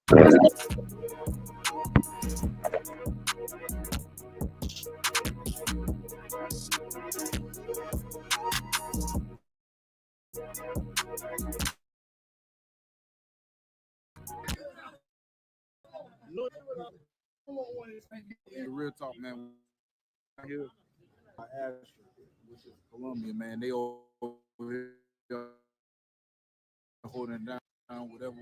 Real talk, man. Here, I.S.U.P.K, which is Columbia, man. They over here holding down, whatever.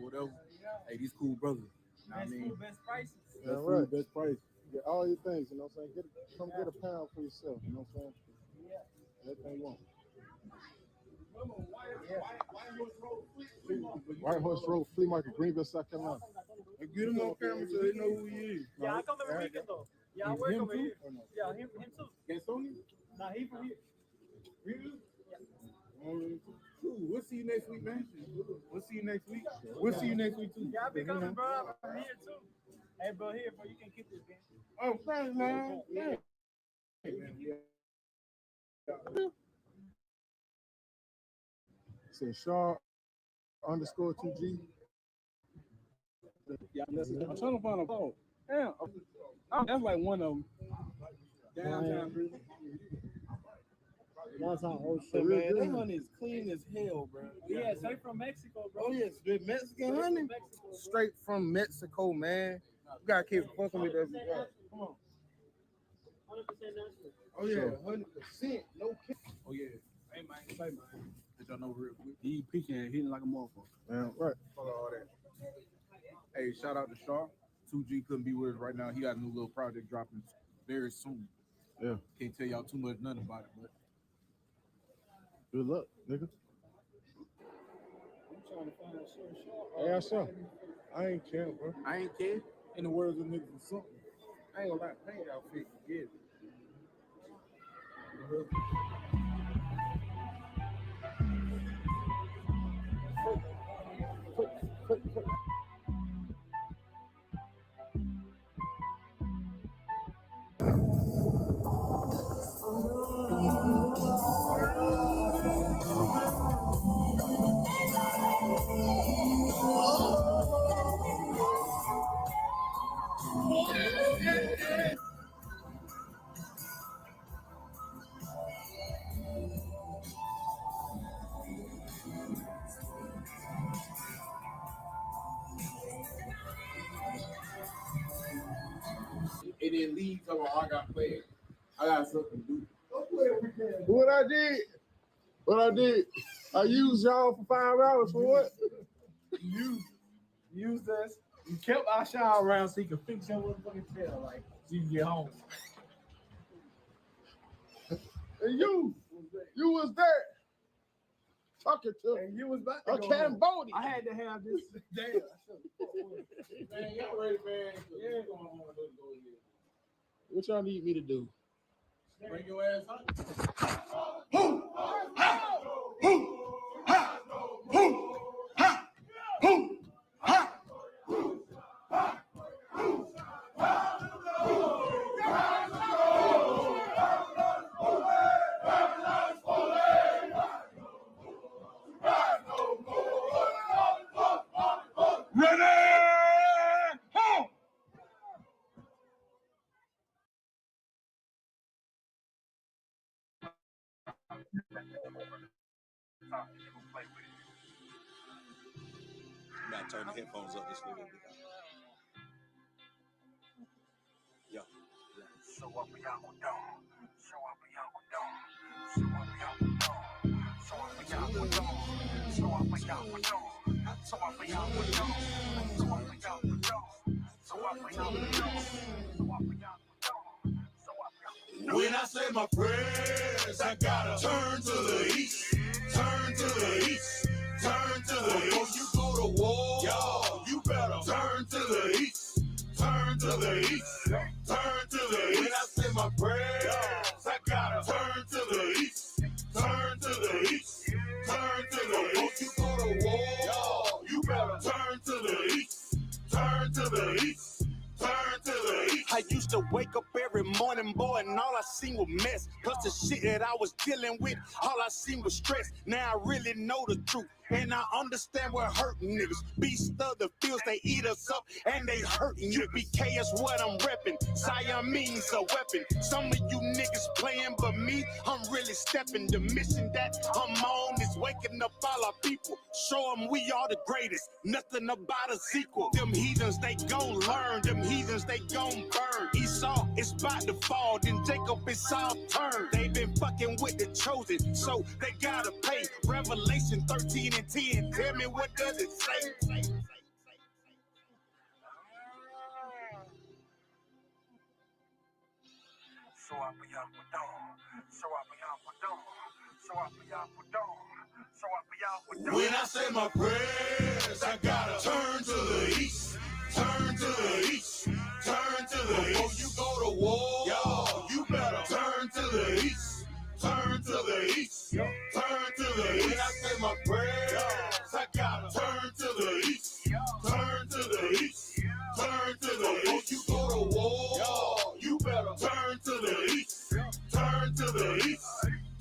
Hey, these cool brothers. You know what I mean? Best prices. That's right. Best price. Get all your things, you know what I'm saying? Come get a pound for yourself, you know what I'm saying? Yeah. Everything you want. White Horse Road Flea Market, Greenville, South Carolina. Get him on camera so they know who he is. Yeah, I come every weekend though. Yeah, I work over here. Yeah, him too. Get Sony? Nah, he from here. Really? Yeah. Cool. We'll see you next week, man. We'll see you next week. We'll see you next week too. Yeah, I'll be coming, bro. I'm here too. Hey, bro, here, bro. You can keep this, man. Oh, thanks, man. Yeah. Say Shaw _ 2G. Yeah, I'm trying to find a phone. Damn, that's like one of them. Downtown. That's how old shit, man. That honey is clean as hell, bro. Yeah, straight from Mexico, bro. Oh, yeah, straight Mexican honey. Straight from Mexico, man. You gotta keep fucking with us. Come on. 100% natural. Oh, yeah, 100%. No kidding. Oh, yeah. Hey, man. Say, man. Let y'all know real quick. I.S.U.P.K hitting like a motherfucker. Man, right. Fuck all that. Hey, shout out to Shaw. 2G couldn't be with us right now. He got a new little project dropping very soon. Yeah. Can't tell y'all too much nothing about it, but good luck, nigga. I'm trying to find a Hey, Shaw. I ain't care, bro. I ain't care. In the words of niggas or something. I ain't gonna lie, paint outfit, yeah. It didn't leave till I got played. I got something to do. What I did, I used y'all for 5 hours for what? You used us. You kept our shower around so you could fix your motherfucking tail, like, so you can get home. And you was there. Talking to And you was about to a go Cambodia. home. I had to have this. Damn. Man, y'all ready, man? Yeah, going on. Go ahead. What y'all need me to do? Bring your ass out. Now turn the headphones up just a little bit. Yeah. So what we out with dog? So what we out with dog? So what we out with dog? So what we out with dog? So what we out with dog? So what we out with dog? So what we out with dog? So what we out with dog? So what we out with dog? So what we out with dog? When I say my prayers, I gotta turn to the east, turn to the east, turn to the east. Before you go to war, y'all, you better turn to the east, turn to the east, turn to the east. When I say my prayers, I gotta turn to the east, turn to the east, turn to the east. Before you go to war, y'all, you better turn to the east, turn to the east, turn to the east. I used to wake up every morning, boy, and all I seen was mess. Plus the shit that I was dealing with, all I seen was stress. Now I really know the truth, and I understand what hurting niggas. Beast of the fields, they eat us up, and they hurting you. U.P.K is what I'm repping. Zion means a weapon. Some of you niggas playing, but me, I'm really stepping. The mission that I'm on is waking up all our people. Show them we are the greatest. Nothing about a sequel. Them heathens, they gon' learn. Them heathens, they gon' burn. Esau is about to fall, then Jacob is all turned. They been fucking with the chosen, so they gotta pay. Revelation 13 and 10, tell me what does it say? When I say my prayers, I gotta turn to the east, turn to the east, turn to the east. Before you go to war, y'all, you better turn to the east, turn to the east, turn to the east. When I say my prayers, I gotta turn to the east, turn to the east, turn to the east. Before you go to war, y'all, you better turn to the east, turn to the east,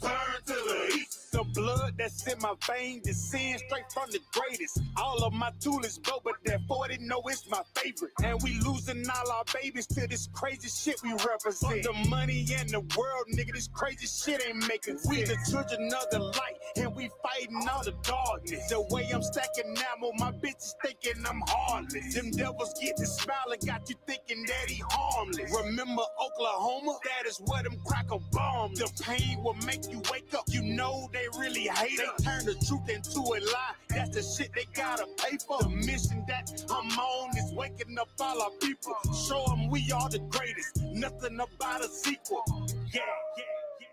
turn to the east. The blood that's in my veins is sin straight from the greatest. All of my toolies go, but that 40 know it's my favorite. And we losing all our babies to this crazy shit we represent. The money and the world, nigga, this crazy shit ain't making sense. We the children of the light, and we fighting all the darkness. The way I'm stacking ammo, my bitches thinking I'm harmless. Them devils get the smile and got you thinking that he harmless. Remember Oklahoma? That is where them cracker bombs. The pain will make you wake up. You know they really hate it. They turn the truth into a lie. That's the shit they gotta pay for. The mission that I'm on is waking up all our people. Show them we are the greatest. Nothing about a sequel. Yeah, yeah, yeah.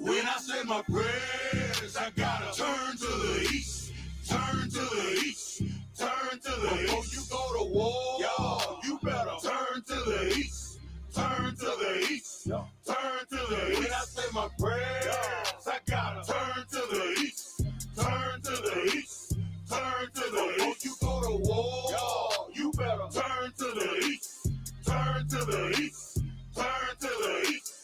When I say my prayers, I gotta turn to the east, turn to the east, turn to the east. Before you go to war, y'all, you better turn to the east, turn to the east, turn to the east. When I say my prayers, I gotta turn to the east, turn to the east, turn to the east. Before you go to war, y'all, you better turn to the east, turn to the east, turn to the east.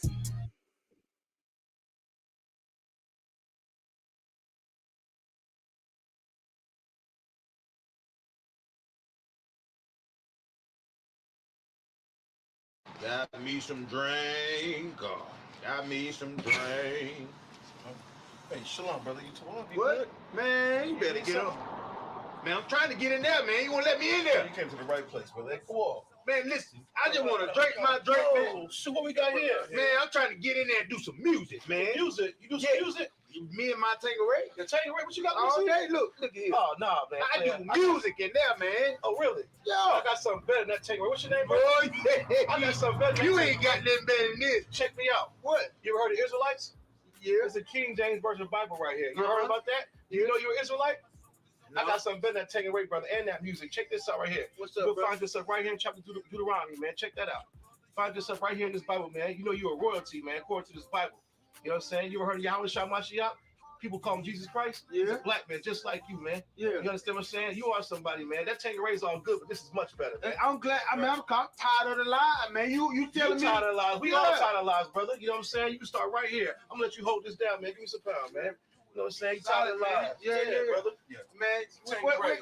Got me some drink. Got me some drink. Hey, Shalom, brother. You too long? What? Good? Man, you better get up. Man, I'm trying to get in there, man. You won't let me in there. You came to the right place, brother. Go off. Man, listen, I just want to drink my drink, man. So what we got here? Man, I'm trying to get in there and do some music, man. Music? You do some music? Me and my Tangeray. The Tangeray? What you got? All day, look here. Oh, nah, man. I do music in there, man. Oh, really? Yeah. I got something better than that Tangeray. What's your name, bro? Boy, I got something better than you that ain't got nothing better than this. Check me out. What? You ever heard of Israelites? Yeah. It's a King James Version of the Bible right here. You heard about that? You know you're an Israelite? No. I got something better than that Tangeray, brother, and that music. Check this out right here. What's up, bro? Find this up right here in chapter Deuteronomy, man. Check that out. Find this up right here in this Bible, man. You know you're a royalty, man, according to this Bible. You know what I'm saying? You ever heard of YAHANNA? People call him Jesus Christ. Yeah. He's a black man, just like you, man. Yeah. You understand what I'm saying? You are somebody, man. That Tangeray is all good, but this is much better. Hey, I'm glad. I mean, I'm tired of the lie, man. You telling me? Tired of the lies. We all tired of lies, brother. You know what I'm saying? You can start right here. I'm gonna let you hold this down, man. Give me some pound, man. You know what I'm saying? You tired of lies. Yeah, brother. Yeah. Man,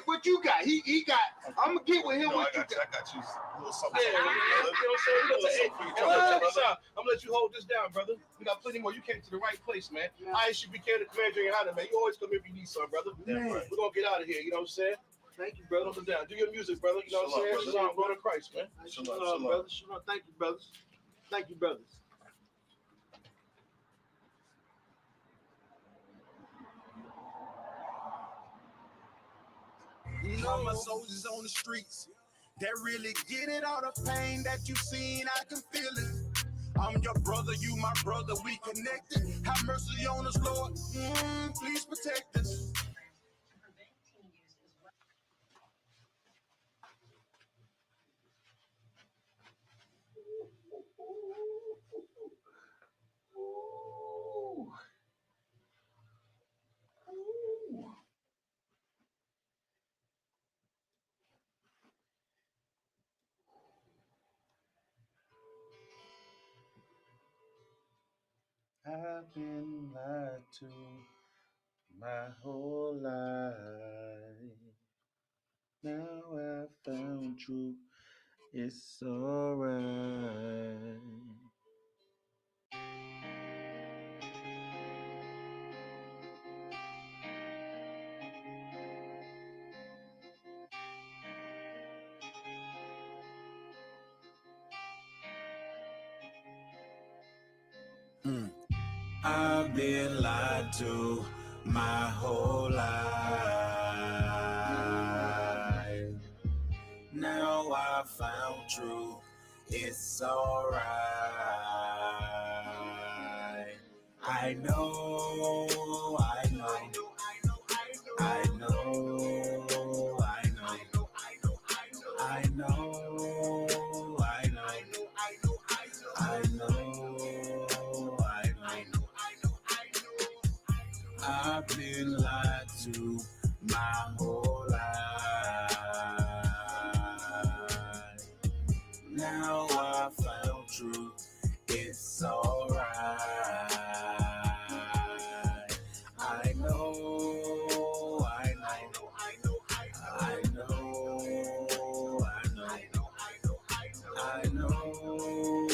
what you got? He got. I'm gonna get with him. No, what I got you. I got you. A little something. Yeah, you know what I'm saying? I'm gonna let you hold this down, brother. We got plenty more. You came to the right place, man. I.S.U.P.K, the commander in YAHANNA, man. You always come here if you need something, brother. We're gonna get out of here. You know what I'm saying? Thank you, brother. Hold it down. Do your music, brother. You know what I'm saying? Shalom, brother Christ, man. Shalom, brother. Shalom. Thank you, brothers. Thank you, brothers. You know my soldiers on the streets. That really get it, all the pain that you seen, I can feel it. I'm your brother, you my brother, we connected. Have mercy on us, Lord. Please protect us. I've been lied to my whole life. Now I found truth. It's alright. I've been lied to my whole life. Now I found truth. It's alright. I know, I know, I know, I know, I know, I know, I know, I know. I've been lied to my whole life. Now I found truth. It's alright. I know, I know, I know, I know, I know, I know, I know.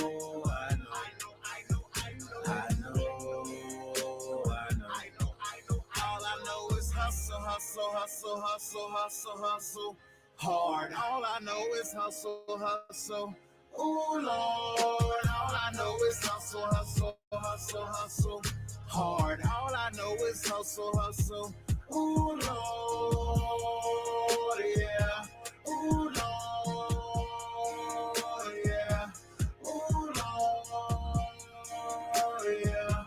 All I know is hustle, hustle, hustle, hustle, hustle, hustle. Hard. All I know is hustle, hustle. Ooh, Lord. All I know is hustle, hustle, hustle, hustle. Hard. All I know is hustle, hustle. Ooh, Lord. Yeah. Ooh, Lord. Yeah. Ooh, Lord. Yeah.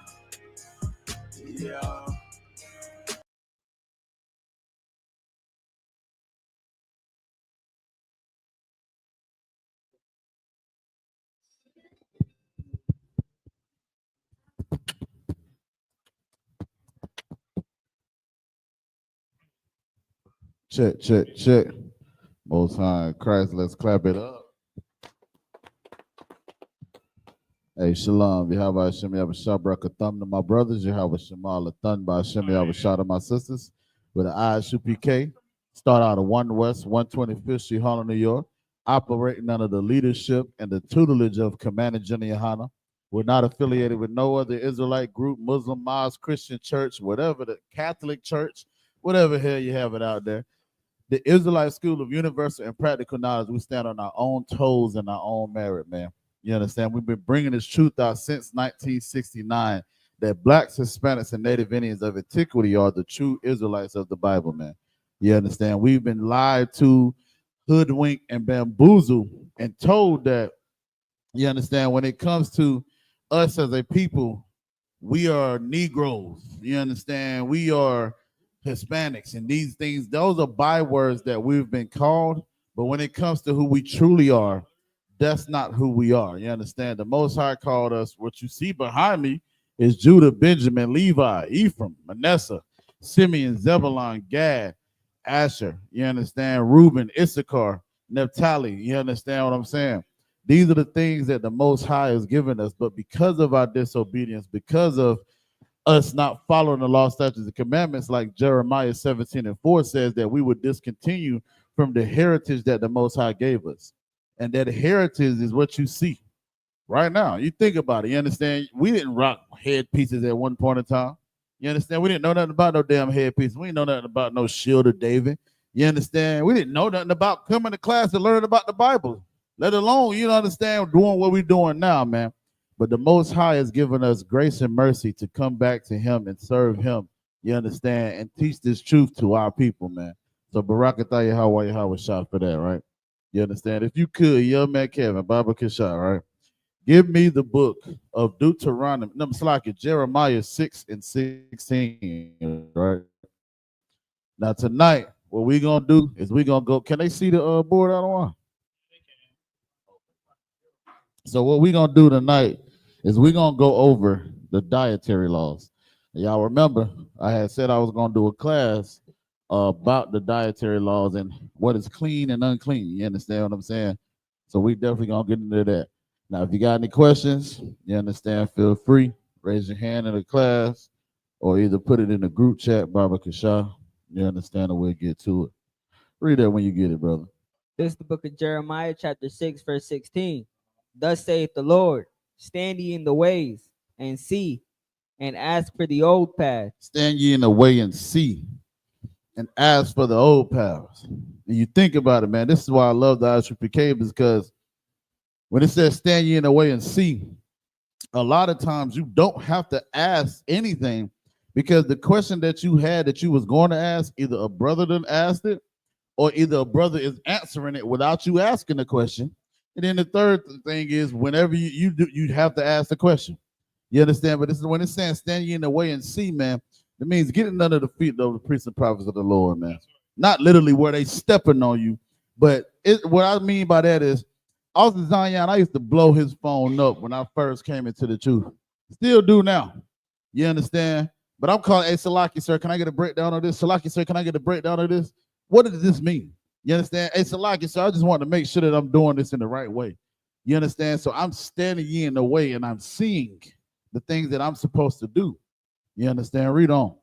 Yeah. Check, check, check. Most High in Christ, let's clap it up. Hey, Shalom. Yahweh Hashem Yahweh Shabrak to my brothers. Yahweh Shemal Athun by Hashem Yahweh Shah to my sisters. With an I.S.U.P.K. Start out of 1 West, 125th Street, Harlem, New York. Operating under the leadership and the tutelage of Commander General YAHANNA. We're not affiliated with no other Israelite group, Muslim, Mosque, Christian church, whatever, the Catholic church, whatever hell you have it out there. The Israelite School of Universal and Practical Knowledge, we stand on our own toes and our own merit, man. You understand? We've been bringing this truth out since 1969 that blacks, Hispanics, and Native Indians of antiquity are the true Israelites of the Bible, man. You understand? We've been lied to, hoodwinked, and bamboozled and told that, you understand, when it comes to us as a people, we are Negroes. You understand? We are Hispanics, and these things, those are bywords that we've been called. But when it comes to who we truly are, that's not who we are. You understand? The Most High called us. What you see behind me is Judah, Benjamin, Levi, Ephraim, Manasseh, Simeon, Zebulun, Gad, Asher. You understand? Reuben, Issachar, Naphtali. You understand what I'm saying? These are the things that the Most High has given us. But because of our disobedience, because of us not following the law, statutes, and commandments, like Jeremiah 17:4 says, that we would discontinue from the heritage that the Most High gave us. And that heritage is what you see right now. You think about it. You understand? We didn't rock headpieces at one point in time. You understand? We didn't know nothing about no damn headpieces. We didn't know nothing about no shield of David. You understand? We didn't know nothing about coming to class and learning about the Bible, let alone, you understand, doing what we're doing now, man. But the Most High has given us grace and mercy to come back to him and serve him, you understand, and teach this truth to our people, man. So Barakatah Yahweh shot for that, right? You understand? If you could, young man Kevin, Baba Kishah, right? Give me the book of Deuteronomy, no, it's like Jeremiah 6:16, right? Now tonight, what we're gonna do is we're gonna go. Can they see the board? I don't want. So what we're gonna do tonight is we're gonna go over the dietary laws. Y'all remember I had said I was gonna do a class about the dietary laws and what is clean and unclean. You understand what I'm saying? So we definitely gonna get into that. Now, if you got any questions, you understand, feel free. Raise your hand in the class or either put it in the group chat, Baba Kasha. You understand, and we'll get to it. Read that when you get it, brother. This is the book of Jeremiah, chapter 6, verse 16. Thus saith the Lord, stand ye in the ways, and see, and ask for the old path. Stand ye in the way and see, and ask for the old paths. And you think about it, man. This is why I love the I.S.U.P.K, because when it says stand ye in the way and see, a lot of times you don't have to ask anything, because the question that you had that you was going to ask, either a brother done asked it, or either a brother is answering it without you asking the question. And then the third thing is whenever you do, you have to ask the question. You understand? But this is when it's saying stand ye in the way and see, man. It means getting under the feet of the priests and prophets of the Lord, man. Not literally where they stepping on you, but what I mean by that is, Austin Zion, I used to blow his phone up when I first came into the truth. Still do now. You understand? But I'm calling, hey, Salaki, sir, can I get a breakdown of this? Salaki, sir, can I get a breakdown of this? What does this mean? You understand? Hey, Salaki, sir, I just want to make sure that I'm doing this in the right way. You understand? So I'm standing ye in the way and I'm seeing the things that I'm supposed to do. You understand? Read on.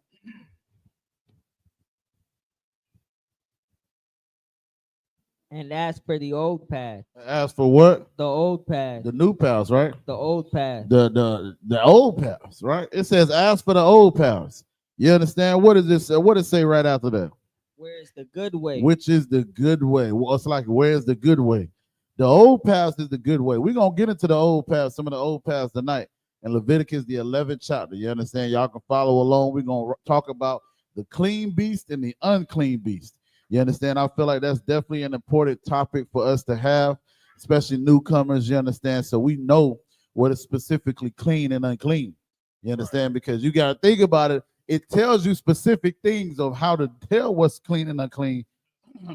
And ask for the old path. Ask for what? The old path. The new paths, right? The old path. The old paths, right? It says ask for the old paths. You understand? What does this? What does it say right after that? Where is the good way? Which is the good way? Well, it's like, where's the good way? The old paths is the good way. We're going to get into the old paths, some of the old paths tonight. And Leviticus, the 11th chapter. You understand? Y'all can follow along. We're going to talk about the clean beast and the unclean beast. You understand? I feel like that's definitely an important topic for us to have, especially newcomers. You understand? So we know what is specifically clean and unclean. You understand? Because you got to think about it. It tells you specific things of how to tell what's clean and unclean.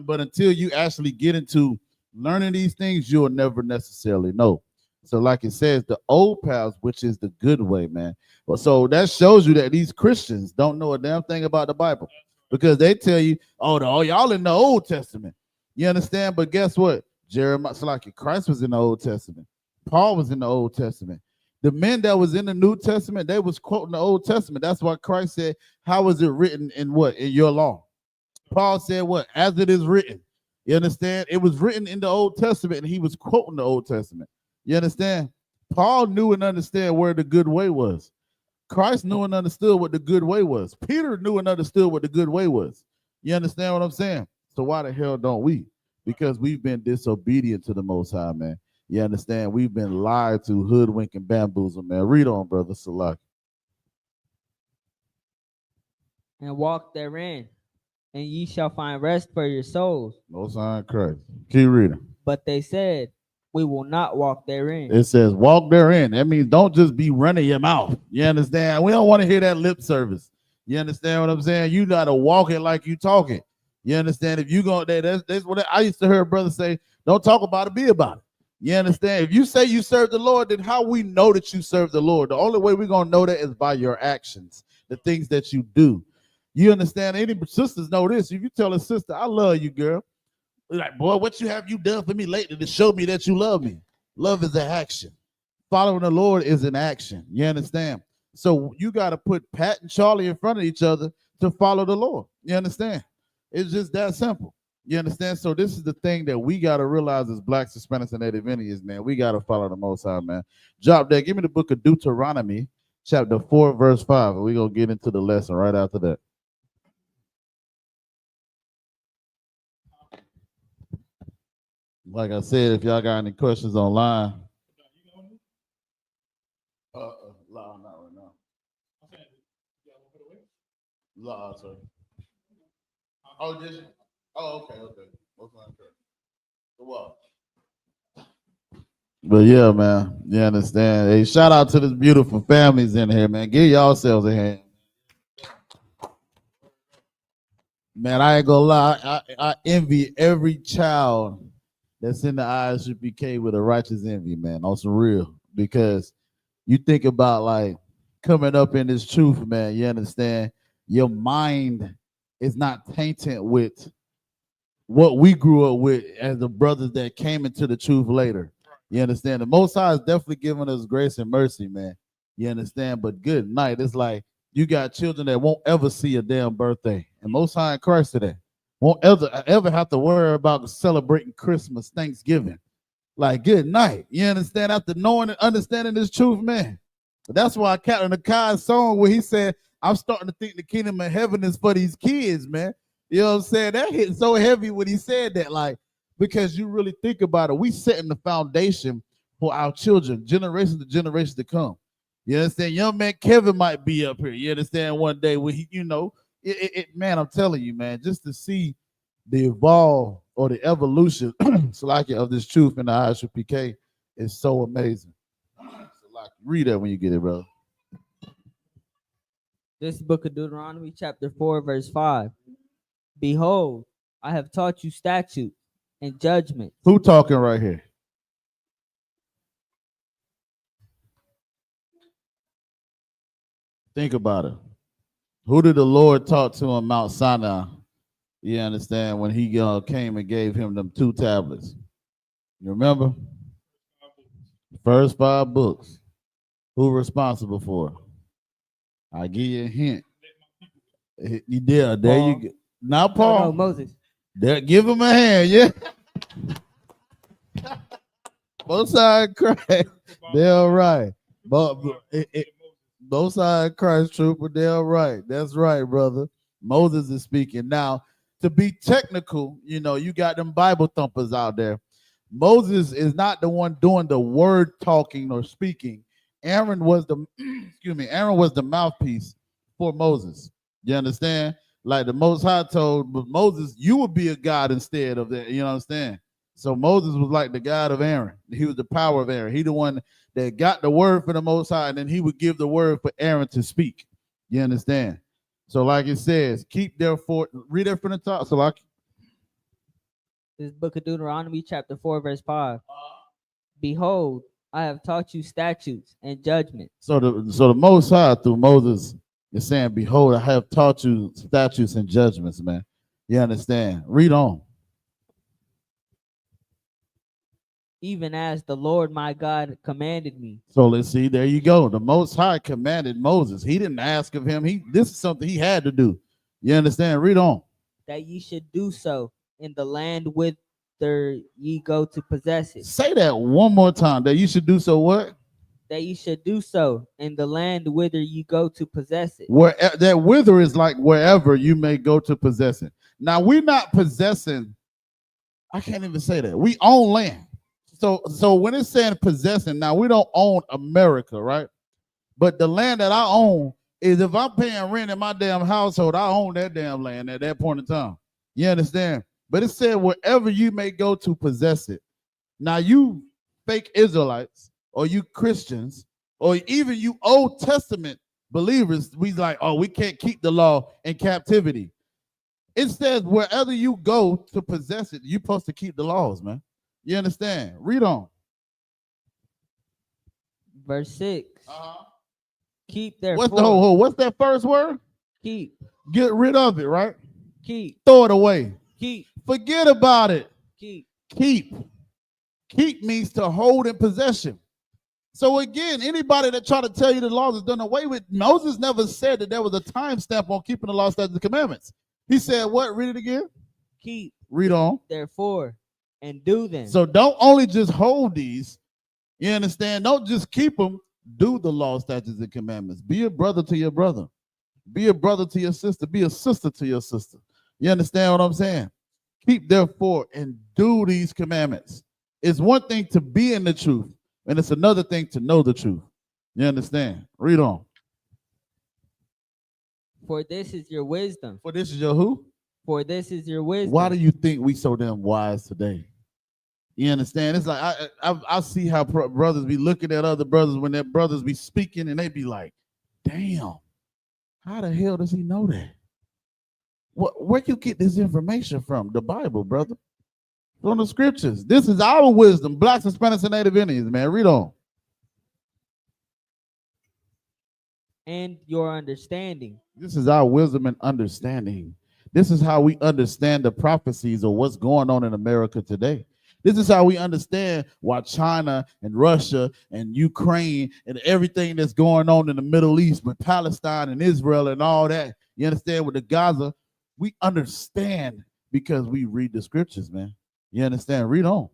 But until you actually get into learning these things, you'll never necessarily know. So like it says, the old paths, which is the good way, man. Well, so that shows you that these Christians don't know a damn thing about the Bible, because they tell you, oh, y'all in the Old Testament. You understand? But guess what? Jeremiah, so like Christ was in the Old Testament. Paul was in the Old Testament. The men that was in the New Testament, they was quoting the Old Testament. That's why Christ said, how is it written in what? In your law. Paul said what? As it is written. You understand? It was written in the Old Testament, and he was quoting the Old Testament. You understand? Paul knew and understood where the good way was. Christ knew and understood what the good way was. Peter knew and understood what the good way was. You understand what I'm saying? So why the hell don't we? Because we've been disobedient to the Most High, man. You understand? We've been lied to, hoodwink, and bamboozled, man. Read on, brother Salak. And walk therein, and ye shall find rest for your souls. Most High in Christ. Keep reading. But they said, we will not walk therein. It says walk therein. That means don't just be running your mouth. You understand? We don't want to hear that lip service. You understand what I'm saying? You got to walk it like you talking. You understand? If you go there, that's what I used to hear a brother say, don't talk about it, be about it. You understand? If you say you serve the Lord, then how we know that you serve the Lord? The only way we're going to know that is by your actions, the things that you do. You understand? Any sisters know this. If you tell a sister, I love you, girl. Like, boy, what have you done for me lately to show me that you love me? Love is an action. Following the Lord is an action. You understand? So you got to put Pat and Charlie in front of each other to follow the Lord. You understand? It's just that simple. You understand? So this is the thing that we got to realize as Blacks, Hispanics, and Native Indians, man. We got to follow the Most High, man. Drop that. Give me the book of Deuteronomy, chapter 4, verse 5. And we're going to get into the lesson right after that. Like I said, if y'all got any questions online. Not right now. Sorry. Oh, did you? Oh, okay. What? But yeah, man, you understand. Hey, shout out to this beautiful families in here, man. Give yourselves a hand. Man, I ain't gonna lie. I envy every child that's in the I.S.U.P.K with a righteous envy, man. On some real. Because you think about like coming up in this truth, man, you understand? Your mind is not tainted with what we grew up with as the brothers that came into the truth later. You understand? The Most High is definitely giving us grace and mercy, man. You understand? But good night. It's like you got children that won't ever see a damn birthday. And Most High in Christ today won't ever have to worry about celebrating Christmas, Thanksgiving. Like, good night. You understand? After knowing and understanding this truth, man. That's why Captain Akai's song where he said, I'm starting to think the kingdom of heaven is for these kids, man. You know what I'm saying? That hit so heavy when he said that, like, because you really think about it, we setting the foundation for our children, generation to generation to come. You understand? Young man Kevin might be up here. You understand? One day when he, man, I'm telling you, man, just to see the evolve or the evolution of this truth in the I.S.U.P.K is so amazing. Read that when you get it, bro. This book of Deuteronomy, chapter 4, verse 5. Behold, I have taught you statutes and judgments. Who talking right here? Think about it. Who did the Lord talk to on Mount Sinai? You understand, when he came and gave him them 2 tablets. You remember? First 5 books. Who responsible for it? I give you a hint. You did. There you go. Now, Paul. No, Moses. There, give him a hand, yeah. Both sides Christ. They're right. But both sides Christ, trooper. They're right. That's right, brother. Moses is speaking. Now, to be technical, you got them Bible thumpers out there. Moses is not the one doing the word talking or speaking. Aaron was the mouthpiece for Moses. You understand? Like the Most High told Moses, you would be a God instead of that. You understand? So Moses was like the God of Aaron. He was the power of Aaron. He the one that got the word for the Most High, and then he would give the word for Aaron to speak. You understand? So like it says, keep therefore, read it from the top. So like this book of Deuteronomy, chapter 4, verse 5. Behold, I have taught you statutes and judgments. So the Most High through Moses is saying, behold, I have taught you statutes and judgments, man. You understand? Read on. Even as the Lord my God commanded me. So let's see, there you go. The Most High commanded Moses. He didn't ask of him. This is something he had to do. You understand? Read on. That ye should do so in the land whither ye go to possess it. Say that one more time. That you should do so what? That ye should do so in the land whither ye go to possess it. Where that whither is like wherever you may go to possess it. Now we're not possessing. I can't even say that. We own land. So when it's saying possessing, now we don't own America, right? But the land that I own is if I'm paying rent in my damn household, I own that damn land at that point in time. You understand? But it said wherever you may go to possess it. Now you fake Israelites or you Christians or even you Old Testament believers, we like, oh, we can't keep the law in captivity. It says wherever you go to possess it, you're supposed to keep the laws, man. You understand? Read on. Verse 6. Keep their What's that first word? Keep. Get rid of it, right? Keep. Throw it away. Keep. Forget about it. Keep. Keep. Keep means to hold in possession. So again, anybody that try to tell you the laws is done away with, Moses never said that there was a time stamp on keeping the law, statutes, and commandments. He said what? Read it again. Keep. Read on. Therefore, and do them. So don't only just hold these, you understand? Don't just keep them. Do the law, statutes, and commandments. Be a brother to your brother. Be a brother to your sister. Be a sister to your sister. You understand what I'm saying? Keep therefore and do these commandments. It's one thing to be in the truth, and it's another thing to know the truth. You understand? Read on. For this is your wisdom. For this is your who? For this is your wisdom. Why do you think we so damn wise today? You understand? It's like I see how brothers be looking at other brothers when their brothers be speaking and they be like, damn, how the hell does he know that? Where you get this information from? The Bible, brother. From the scriptures. This is our wisdom. Blacks, Hispanics, and Native Indians, man. Read on. And your understanding. This is our wisdom and understanding. This is how we understand the prophecies of what's going on in America today. This is how we understand why China and Russia and Ukraine and everything that's going on in the Middle East with Palestine and Israel and all that. You understand with the Gaza? We understand because we read the scriptures, man. You understand? Read on.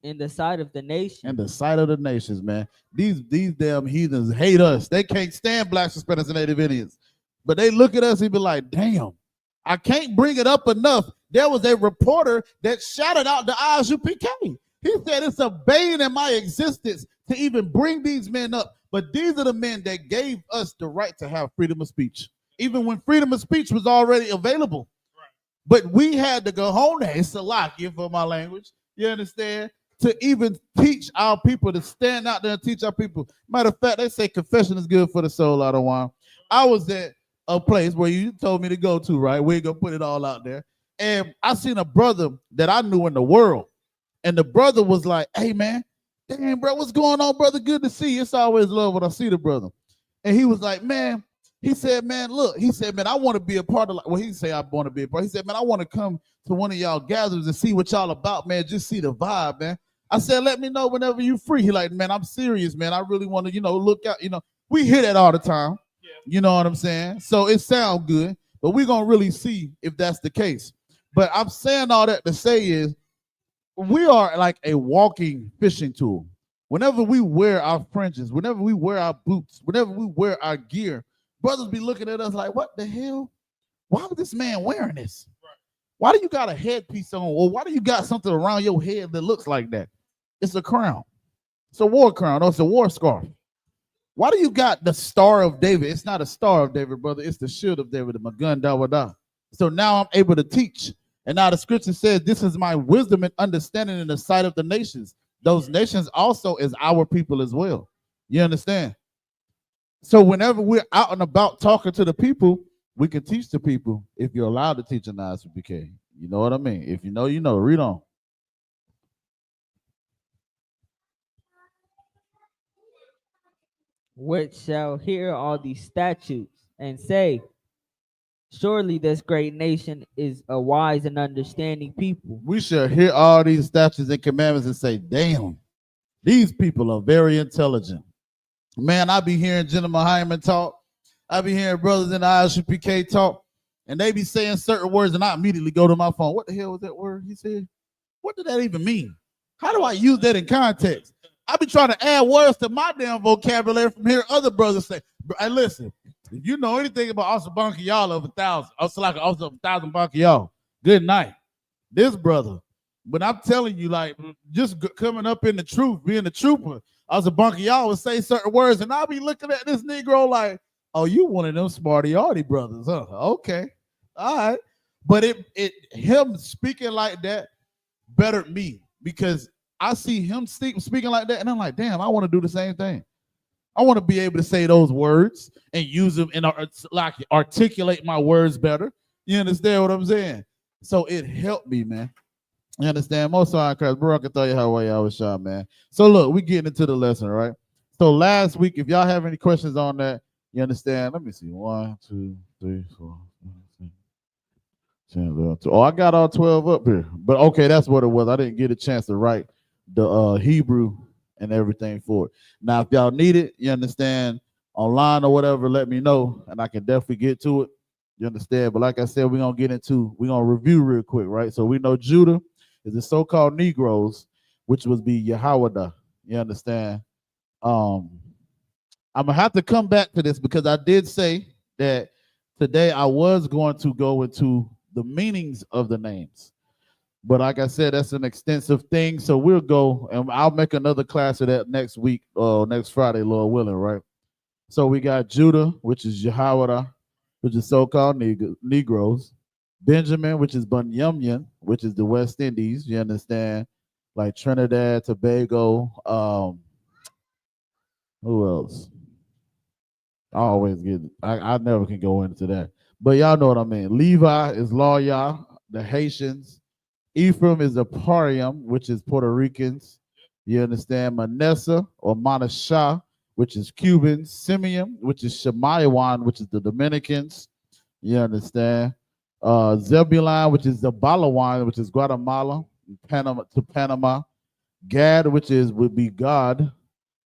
In the sight of the nation. In the sight of the nations, man. These damn heathens hate us. They can't stand blacks, Hispanics, and Native Indians. But they look at us and be like, damn, I can't bring it up enough. There was a reporter that shouted out the I.S.U.P.K. He said it's a bane in my existence to even bring these men up. But these are the men that gave us the right to have freedom of speech, even when freedom of speech was already available. But we had the cojones, Salakia for my language, you understand, to even teach our people, to stand out there and teach our people. Matter of fact, they say confession is good for the soul, I don't want. I was at a place where you told me to go to, right? We ain't gonna put it all out there. And I seen a brother that I knew in the world. And the brother was like, hey, man, damn, bro, what's going on, brother? Good to see you. It's always love when I see the brother. And he was like, man, he said, man, look, he said, man, I want to be a part of, well, he said, I want to be a part. He said, man, I want to come to one of y'all gatherings and see what y'all about, man, just see the vibe, man. I said, let me know whenever you free. He like, man, I'm serious, man. I really want to, look out, we hear that all the time. Yeah. You know what I'm saying? So it sounds good, but we're going to really see if that's the case. But I'm saying all that to say is we are like a walking fishing tool. Whenever we wear our fringes, whenever we wear our boots, whenever we wear our gear, brothers be looking at us like, what the hell? Why is this man wearing this? Right. Why do you got a headpiece on? Or why do you got something around your head that looks like that? It's a crown. It's a war crown. Or it's a war scarf. Why do you got the Star of David? It's not a Star of David, brother. It's the Shield of David, the Magun Dawada. So now I'm able to teach. And now the scripture says, this is my wisdom and understanding in the sight of the nations. Those nations also is our people as well. You understand? So whenever we're out and about talking to the people, we can teach the people if you're allowed to teach an I.S.U.P.K. You know what I mean? If you know, you know. Read on. Which shall hear all these statutes and say, surely this great nation is a wise and understanding people. We shall hear all these statutes and commandments and say, damn, these people are very intelligent. Man, I be hearing Gentleman Hyman talk. I be hearing brothers in the I.S.U.P.K. talk, and they be saying certain words, and I immediately go to my phone. What the hell was that word he said? What did that even mean? How do I use that in context? I be trying to add words to my damn vocabulary from hearing other brothers say, hey, listen, if you know anything about Isupk y'all of 1,000, also like also 1,000 y'all, good night. This brother, but I'm telling you, like, just coming up in the truth, being the trooper, Isupk y'all would say certain words, and I'll be looking at this Negro like, oh, you one of them smarty-arty brothers, huh? Okay, all right. But him speaking like that bettered me because I see him speaking like that, and I'm like, damn, I want to do the same thing. I want to be able to say those words and use them and like articulate my words better. You understand what I'm saying? So it helped me, man. You understand? Most of our class, bro, I can tell you how I was shot, man. So look, we getting into the lesson, right? So last week, if y'all have any questions on that, you understand? Let me see. 1, 2, 3, 4, 5, 6, 10, 11, 12. Oh, I got all 12 up here. But okay, that's what it was. I didn't get a chance to write the Hebrew and everything for it. Now, if y'all need it, you understand, online or whatever, let me know, and I can definitely get to it. You understand? But like I said, we're going to review real quick, right? So we know Judah is the so-called Negroes, which would be YAHANNA. You understand? I'm going to have to come back to this because I did say that today I was going to go into the meanings of the names. But like I said, that's an extensive thing. So we'll go and I'll make another class of that next week, next Friday, Lord willing, right? So we got Judah, which is YAHANNA, which is so-called Negroes. Benjamin, which is Bunyamin, which is the West Indies, you understand? Like Trinidad, Tobago, who else? I never can go into that. But y'all know what I mean. Levi is Lawya, the Haitians. Ephraim is the Parium, which is Puerto Ricans. You understand? Manasseh or Manasha, which is Cubans. Simeon, which is Shemayawan, which is the Dominicans. You understand? Zebulon, which is the Balawan, which is Guatemala. Panama to Panama. Gad, which would be God,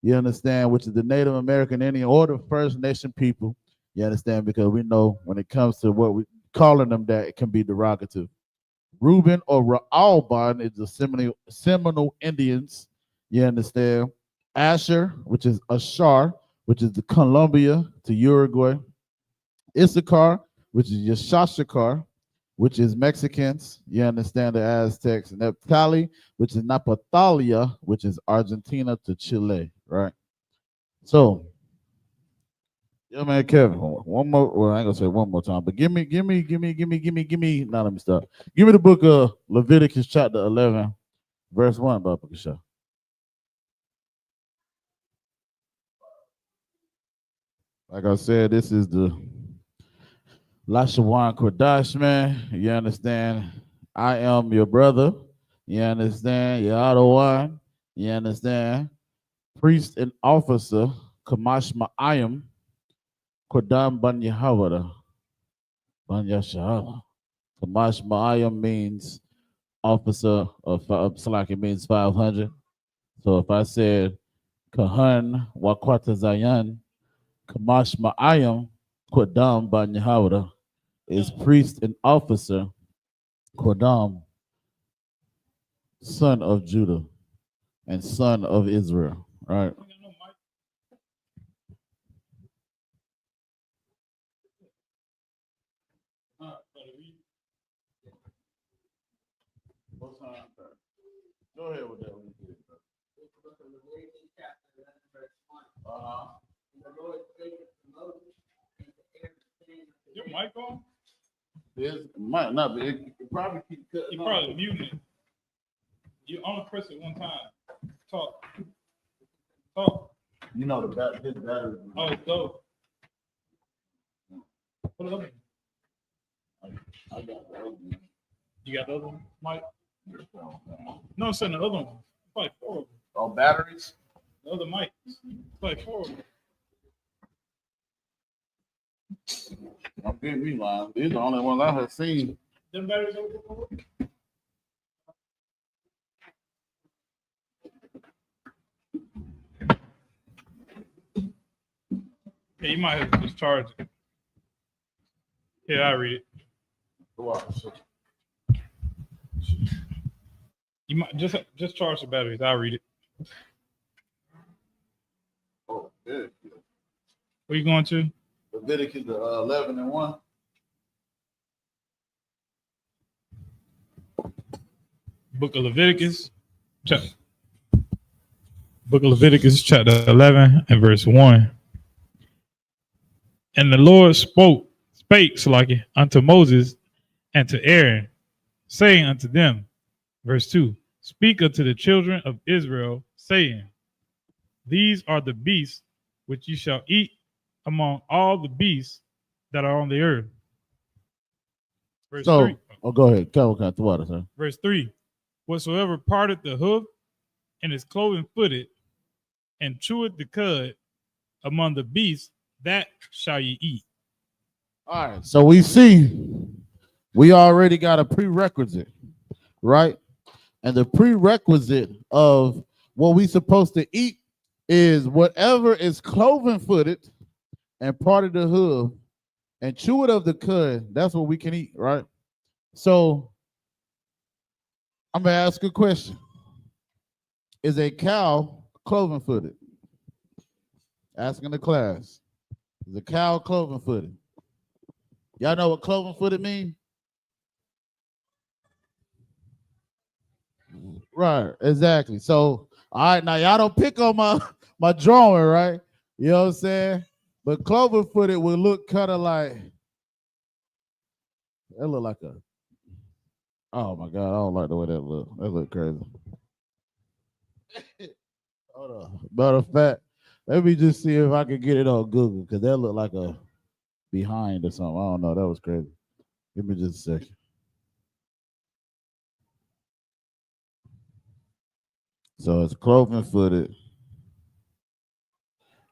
you understand, which is the Native American Indian or the First Nation people, you understand, because we know when it comes to what we calling them that it can be derogative. Reuben or Ra'alban is the Seminole Indians, you understand. Asher, which is Ashar, which is the Colombia to Uruguay. Issachar, which is Yashashakar, which is Mexicans, you understand, the Aztecs. Naphtali, which is Napatalia, which is Argentina to Chile, right? So, yeah, man, Kevin, one more, well, I ain't gonna say one more time, but give me, now let me stop. Give me the book of Leviticus chapter 11, verse 1, Baba Kasha. Like I said, this is the Lashawan Qadash, man. You understand? I am your brother. You understand? You're out of one. You understand? Priest and officer, Kamash Ma'ayim, Kodam Ban Yahavada, Ban Yashala. Kamash Ma'ayim means officer of Salaki means 500. So if I said Kahan Wakwata Zayan, Kamash Ma'ayim, Kodam Ban Yahavada is priest and officer, Kodam, son of Judah and son of Israel, right? Go ahead with that one. Your mic on? It might not be. It probably keep cutting. You probably muted. You only press it one time. Talk. You know his battery. Oh, it's low. Put it up. I got the other one. You got the other one, Mike? No, I'm saying the other one. It's like 4 of them. Oh, batteries? The other mics. It's like 4 of them. I'm getting me lying. These are the only ones I have seen. Them batteries over there? Yeah, you might have to just charge it. Yeah, I read it. You might just charge the batteries. I'll read it. Oh, good. Where you going to? Leviticus 11 and 1. Book of Leviticus, chapter 11 and verse 1. And the Lord spake like unto Moses and to Aaron, saying unto them, verse 2, speak unto the children of Israel, saying, these are the beasts which you shall eat among all the beasts that are on the earth. Verse 3. Oh, go ahead. Count the water, sir. Verse 3. Whatsoever parted the hoof and is cloven footed and cheweth the cud among the beasts, that shall ye eat. All right. So we already got a prerequisite, right? And the prerequisite of what we supposed to eat is whatever is cloven footed and parted the hoof and chew it of the cud. That's what we can eat, right? So I'm gonna ask a question. Is a cow cloven footed? Asking the class. Is a cow cloven footed? Y'all know what cloven footed mean? Right, exactly. So, all right, now y'all don't pick on my drawing, right? You know what I'm saying? But cloven footed would look kind of like, that look like a, oh my God, I don't like the way that look. That look crazy. Hold on. Matter of fact, let me just see if I can get it on Google, because that looked like a behind or something. I don't know. That was crazy. Give me just a second. So it's cloven footed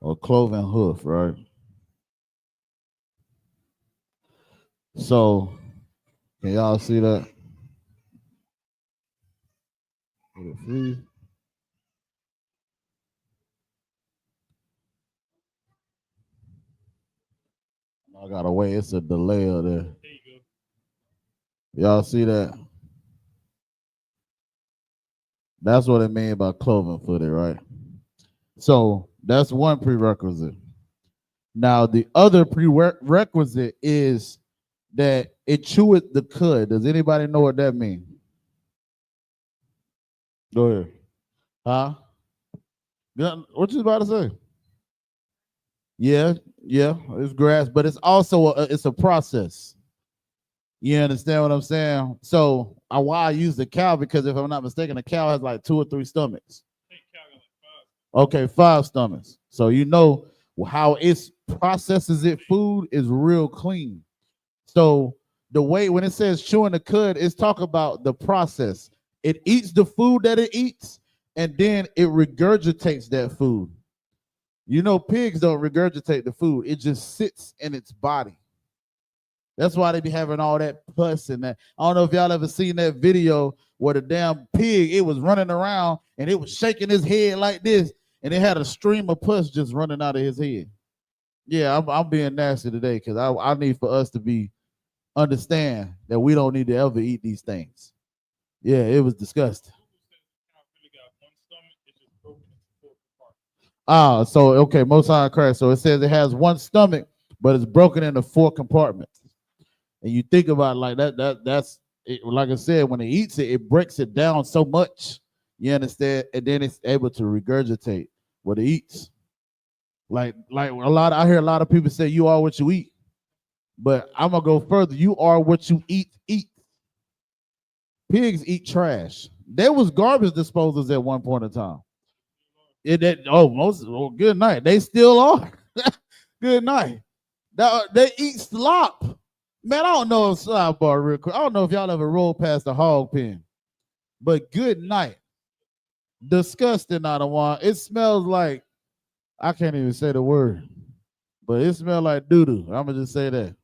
or cloven hoof, right? So can y'all see that? Put it free. I gotta wait. It's a delay of there. There you go. Y'all see that? That's what it means by cloven footed, right? So that's one prerequisite. Now the other prerequisite is that it cheweth the cud. Does anybody know what that means? Go ahead. Huh? Yeah, what you about to say? Yeah, yeah, it's grass, but it's also it's a process. You understand what I'm saying? So why I use the cow, because if I'm not mistaken, a cow has like 2 or 3 stomachs. I think Cal got like 5. Okay, 5 stomachs. So you know how it processes it food is real clean. So the way when it says chewing the cud, it's talk about the process. It eats the food that it eats, and then it regurgitates that food. You know, pigs don't regurgitate the food; it just sits in its body. That's why they be having all that pus and that. I don't know if y'all ever seen that video where the damn pig, it was running around and it was shaking his head like this, and it had a stream of pus just running out of his head. Yeah, I'm being nasty today because I need for us to be understand that we don't need to ever eat these things. Yeah, it was disgusting. Cal really got one stomach. It's just broken into 4 parts. Ah, so okay, Most High Christ. So it says it has one stomach, but it's broken into 4 compartments. And you think about it like that's it, like I said, when it eats it, it breaks it down so much. You understand? And then it's able to regurgitate what it eats. Like a lot, I hear a lot of people say you are what you eat. But I'm gonna go further. You are what you eat. Pigs eat trash. There was garbage disposals at one point in time. Good night. They still are. Good night. They eat slop. Man, I don't know if sidebar real quick. I don't know if y'all ever rolled past the hog pen, but good night. Disgusting, I don't want. It smells like I can't even say the word, but it smells like doo doo. I'm gonna just say that.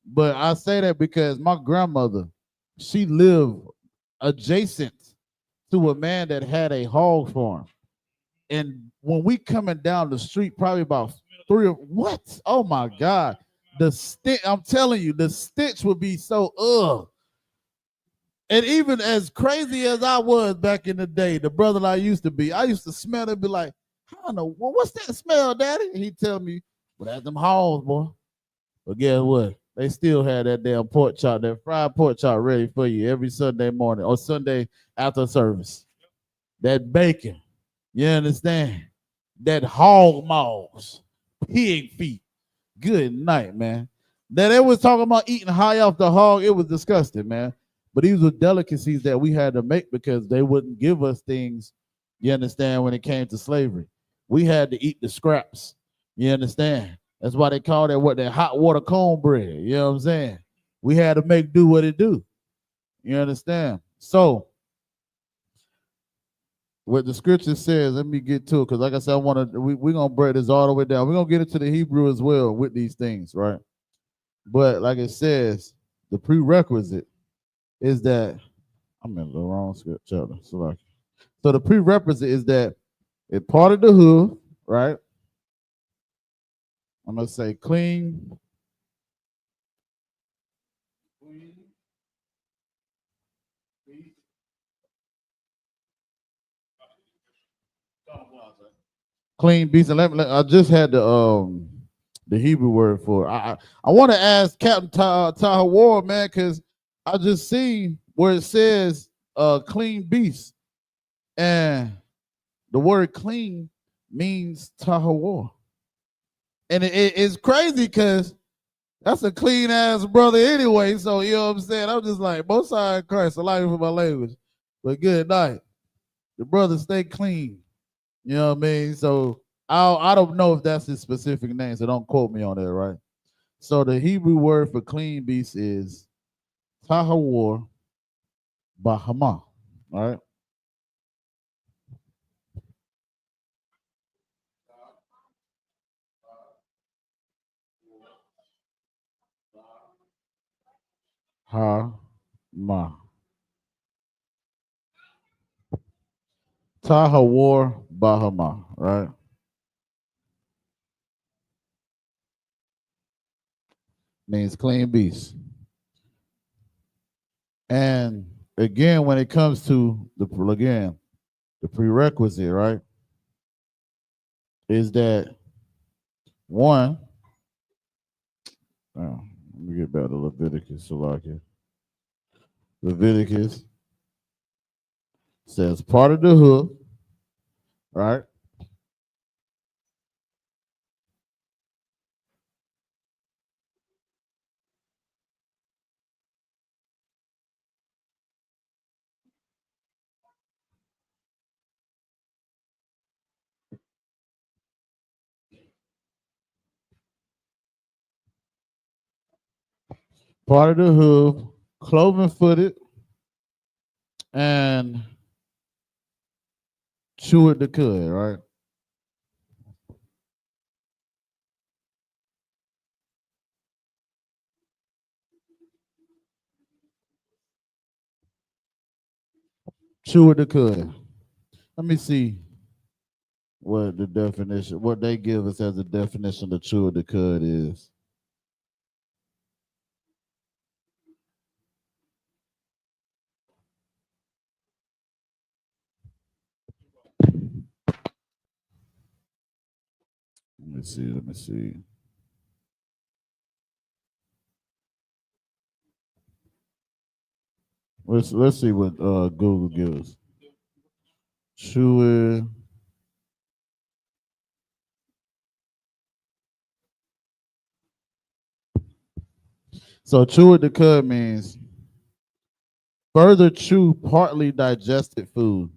But I say that because my grandmother, she lived adjacent to a man that had a hog farm. And when we coming down the street, probably about 3 or what? Oh my God. The stench, I'm telling you, the stench would be so And even as crazy as I was back in the day, the brother I used to be, I used to smell it and be like, I don't know, well, what's that smell, Daddy? And he'd tell me, well, that's them hogs, boy. But guess what? They still had that damn pork chop, that fried pork chop ready for you every Sunday morning or Sunday after service. That bacon, you understand? That hog maws, pig feet. Good night, man. Now they was talking about eating high off the hog. It was disgusting, man. But these were delicacies that we had to make because they wouldn't give us things, you understand, when it came to slavery. We had to eat the scraps. You understand? That's why they call that hot water cornbread. You know what I'm saying? We had to make do what it do. You understand? So what the scripture says, let me get to it, because like I said, we're gonna break this all the way down. We're gonna get into the Hebrew as well with these things, right? But like it says, the prerequisite is that I'm in the wrong chapter. So the prerequisite is that it part of the hoof, right? I'm gonna say clean. Clean beast. And I just had the Hebrew word for it. I want to ask Captain Taha Ward, man, because I just seen where it says clean beast, and the word clean means Tahawar. And it's crazy because that's a clean ass brother anyway. So you know what I'm saying? I'm just like, both sides of Christ, allow me for my language. But good night. The brother stay clean. You know what I mean? So I don't know if that's his specific name, so don't quote me on that, right? So the Hebrew word for clean beast is Tahawar Bahama. All right. Ha ma. Tahawar Bahama, right? Means clean beast. And again, when it comes to the prerequisite, right, is that one. Let me get back to Leviticus. Leviticus says part of the hoof, right? Part of the hoof, cloven footed, and chewed the cud, right? Chewed the cud. Let me see what the definition, what they give us as a definition of chewed the cud is. Let me see. Let's see what Google gives. Chew. So chew the cud means further chew partly digested food.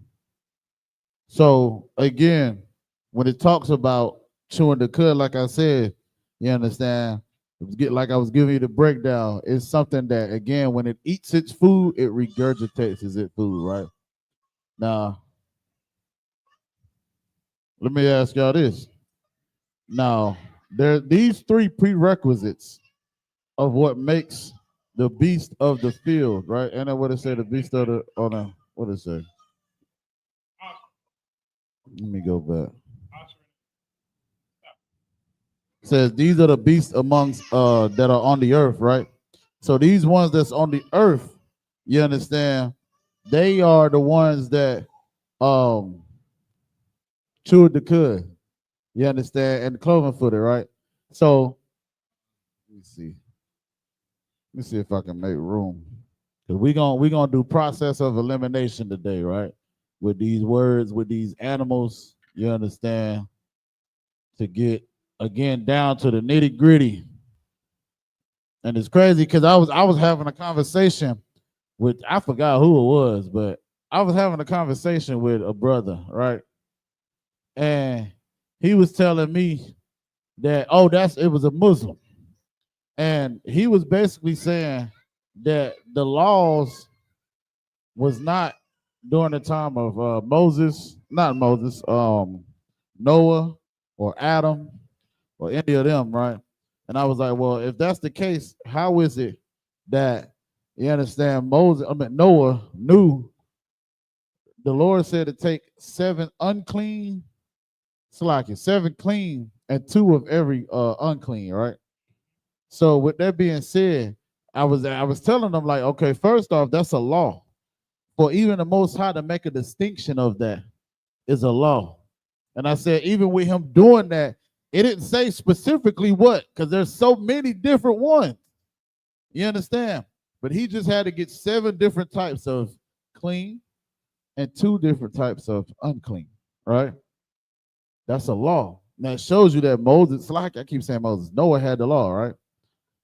So again, when it talks about chewing the cud, like I said, you understand, like I was giving you the breakdown, it's something that, again, when it eats its food, it regurgitates its food, right? Now, let me ask y'all this. Now, there these three prerequisites of what makes the beast of the field, right? And then what it say, the beast of the what it say? Let me go back. It says these are the beasts amongst that are on the earth, right? So these ones that's on the earth, you understand, they are the ones that chewed the cud. You understand? And the cloven footed, right? So let me see. Let me see if I can make room. Because we gonna do process of elimination today, right? With these words, with these animals, you understand, to get again down to the nitty gritty. And it's crazy because I was having a conversation with, I forgot who it was, but I was having a conversation with a brother, right? And he was telling me that, it was a Muslim. And he was basically saying that the laws was not during the time of Noah or Adam or any of them, right? And I was like, well, if that's the case, how is it that, you understand, Noah knew the Lord said to take 7 unclean, seven clean, and 2 of every unclean, right? So with that being said, I was telling them, like, okay, first off, that's a law. For even the Most High to make a distinction of that is a law. And I said, even with him doing that, it didn't say specifically what, because there's so many different ones. You understand? But he just had to get 7 different types of clean and 2 different types of unclean, right? That's a law. Now it shows you that Moses, like I keep saying Moses, Noah had the law, right?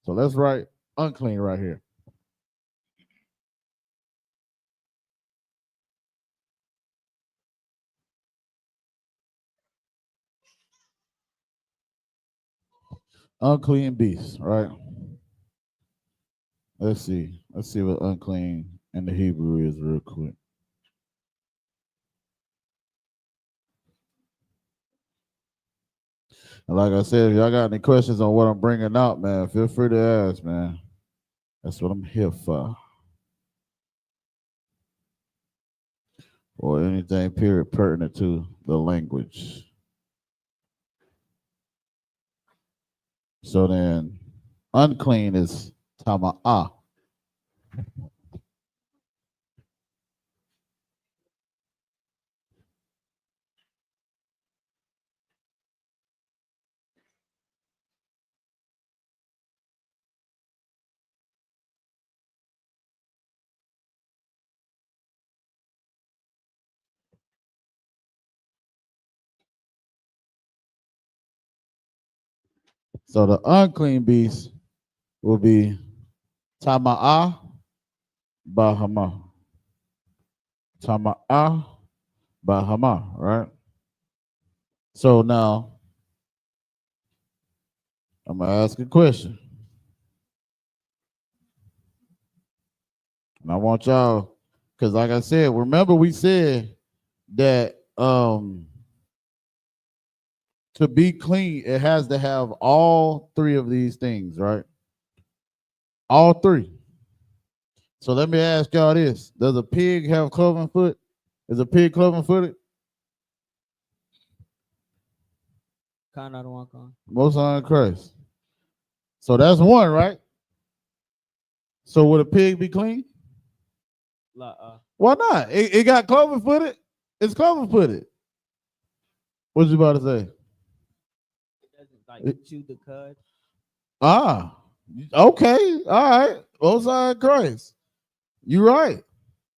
So let's write unclean right here. Unclean beasts, right? Let's see what unclean in the Hebrew is real quick. And like I said, if y'all got any questions on what I'm bringing out, man, feel free to ask, man. That's what I'm here for. or anything period pertinent to the language. So then unclean is tama'ah. So the unclean beast will be tama'ah bahama. Tama'ah bahama, right? So now I'm gonna ask a question. And I want y'all, because like I said, remember we said that to be clean, it has to have all three of these things, right? All three. So let me ask y'all this. Does a pig have cloven foot? Is a pig cloven footed? Most high in Christ. So that's one, right? So would a pig be clean? Why not? It got cloven footed. It's cloven footed. What you about to say? Like chew the cud. Ah, okay, all right. Most high in Christ. You're right.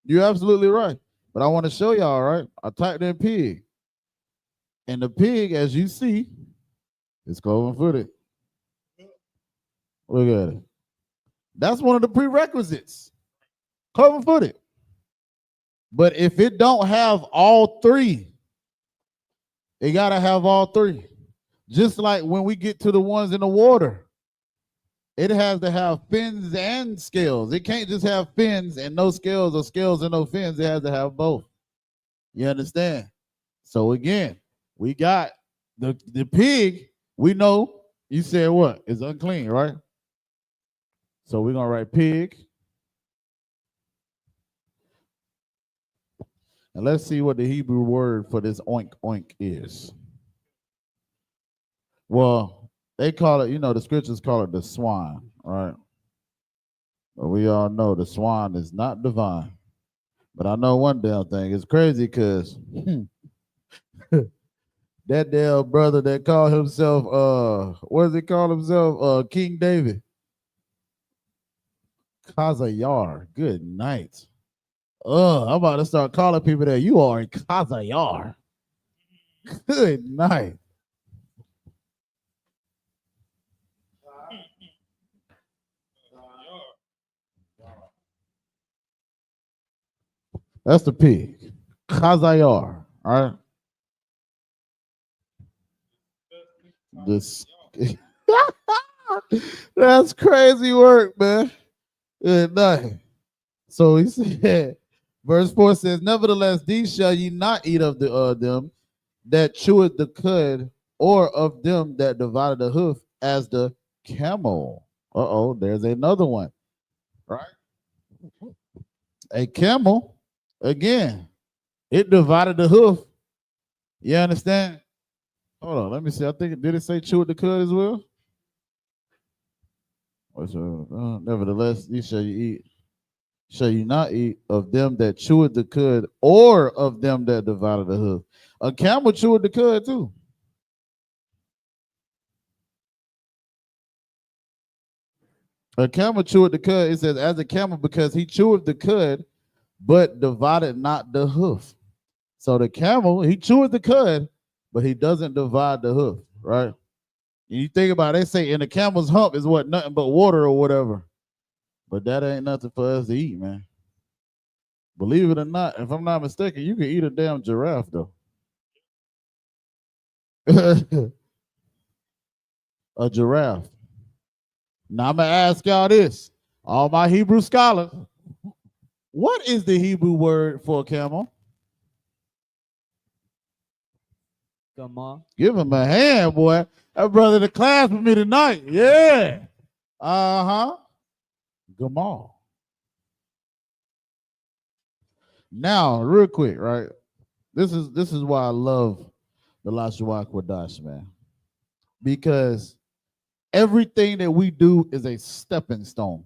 You're absolutely right. But I want to show y'all, right? I typed in pig. And the pig, as you see, is cloven footed. Look at it. That's one of the prerequisites. Cloven footed. But if it don't have all three, it gotta have all three. Just like when we get to the ones in the water, it has to have fins and scales. It can't just have fins and no scales, or scales and no fins. It has to have both. You understand? So again, we got the pig. We know you said what? It's unclean, right? So we're gonna write pig. And let's see what the Hebrew word for this oink oink is. Well, they call it, the scriptures call it the swine, right? But we all know the swine is not divine. But I know one damn thing. It's crazy because that damn brother that called himself, what does he call himself? King David. Khazayar. Good night. I'm about to start calling people that you are in Khazayar. Good night. That's the pig. Khazayar. All right. This that's crazy work, man. Good night. So he said, verse 4 says, nevertheless, these shall ye not eat of them that cheweth the cud, or of them that divided the hoof, as the camel. There's another one. Right? A camel, again, it divided the hoof. You understand? Hold on, let me see. I think did it say cheweth the cud as well? Nevertheless, these shall you eat. Shall you not eat of them that cheweth the cud, or of them that divided the hoof? A camel cheweth the cud too. A camel cheweth the cud. It says, as a camel, because he cheweth the cud, but divided not the hoof. So the camel, he cheweth the cud, but he doesn't divide the hoof, right? And you think about it, they say in the camel's hump is what, nothing but water or whatever. But that ain't nothing for us to eat, man. Believe it or not, if I'm not mistaken, you can eat a damn giraffe, though. A giraffe. Now I'm going to ask y'all this. All my Hebrew scholars, what is the Hebrew word for a camel? Gamal. Give him a hand, boy. That brother in the class with me tonight. Yeah. Uh-huh. Gamal. Now, real quick, right? This is why I love the Lashawan Qadash, man. Because everything that we do is a stepping stone.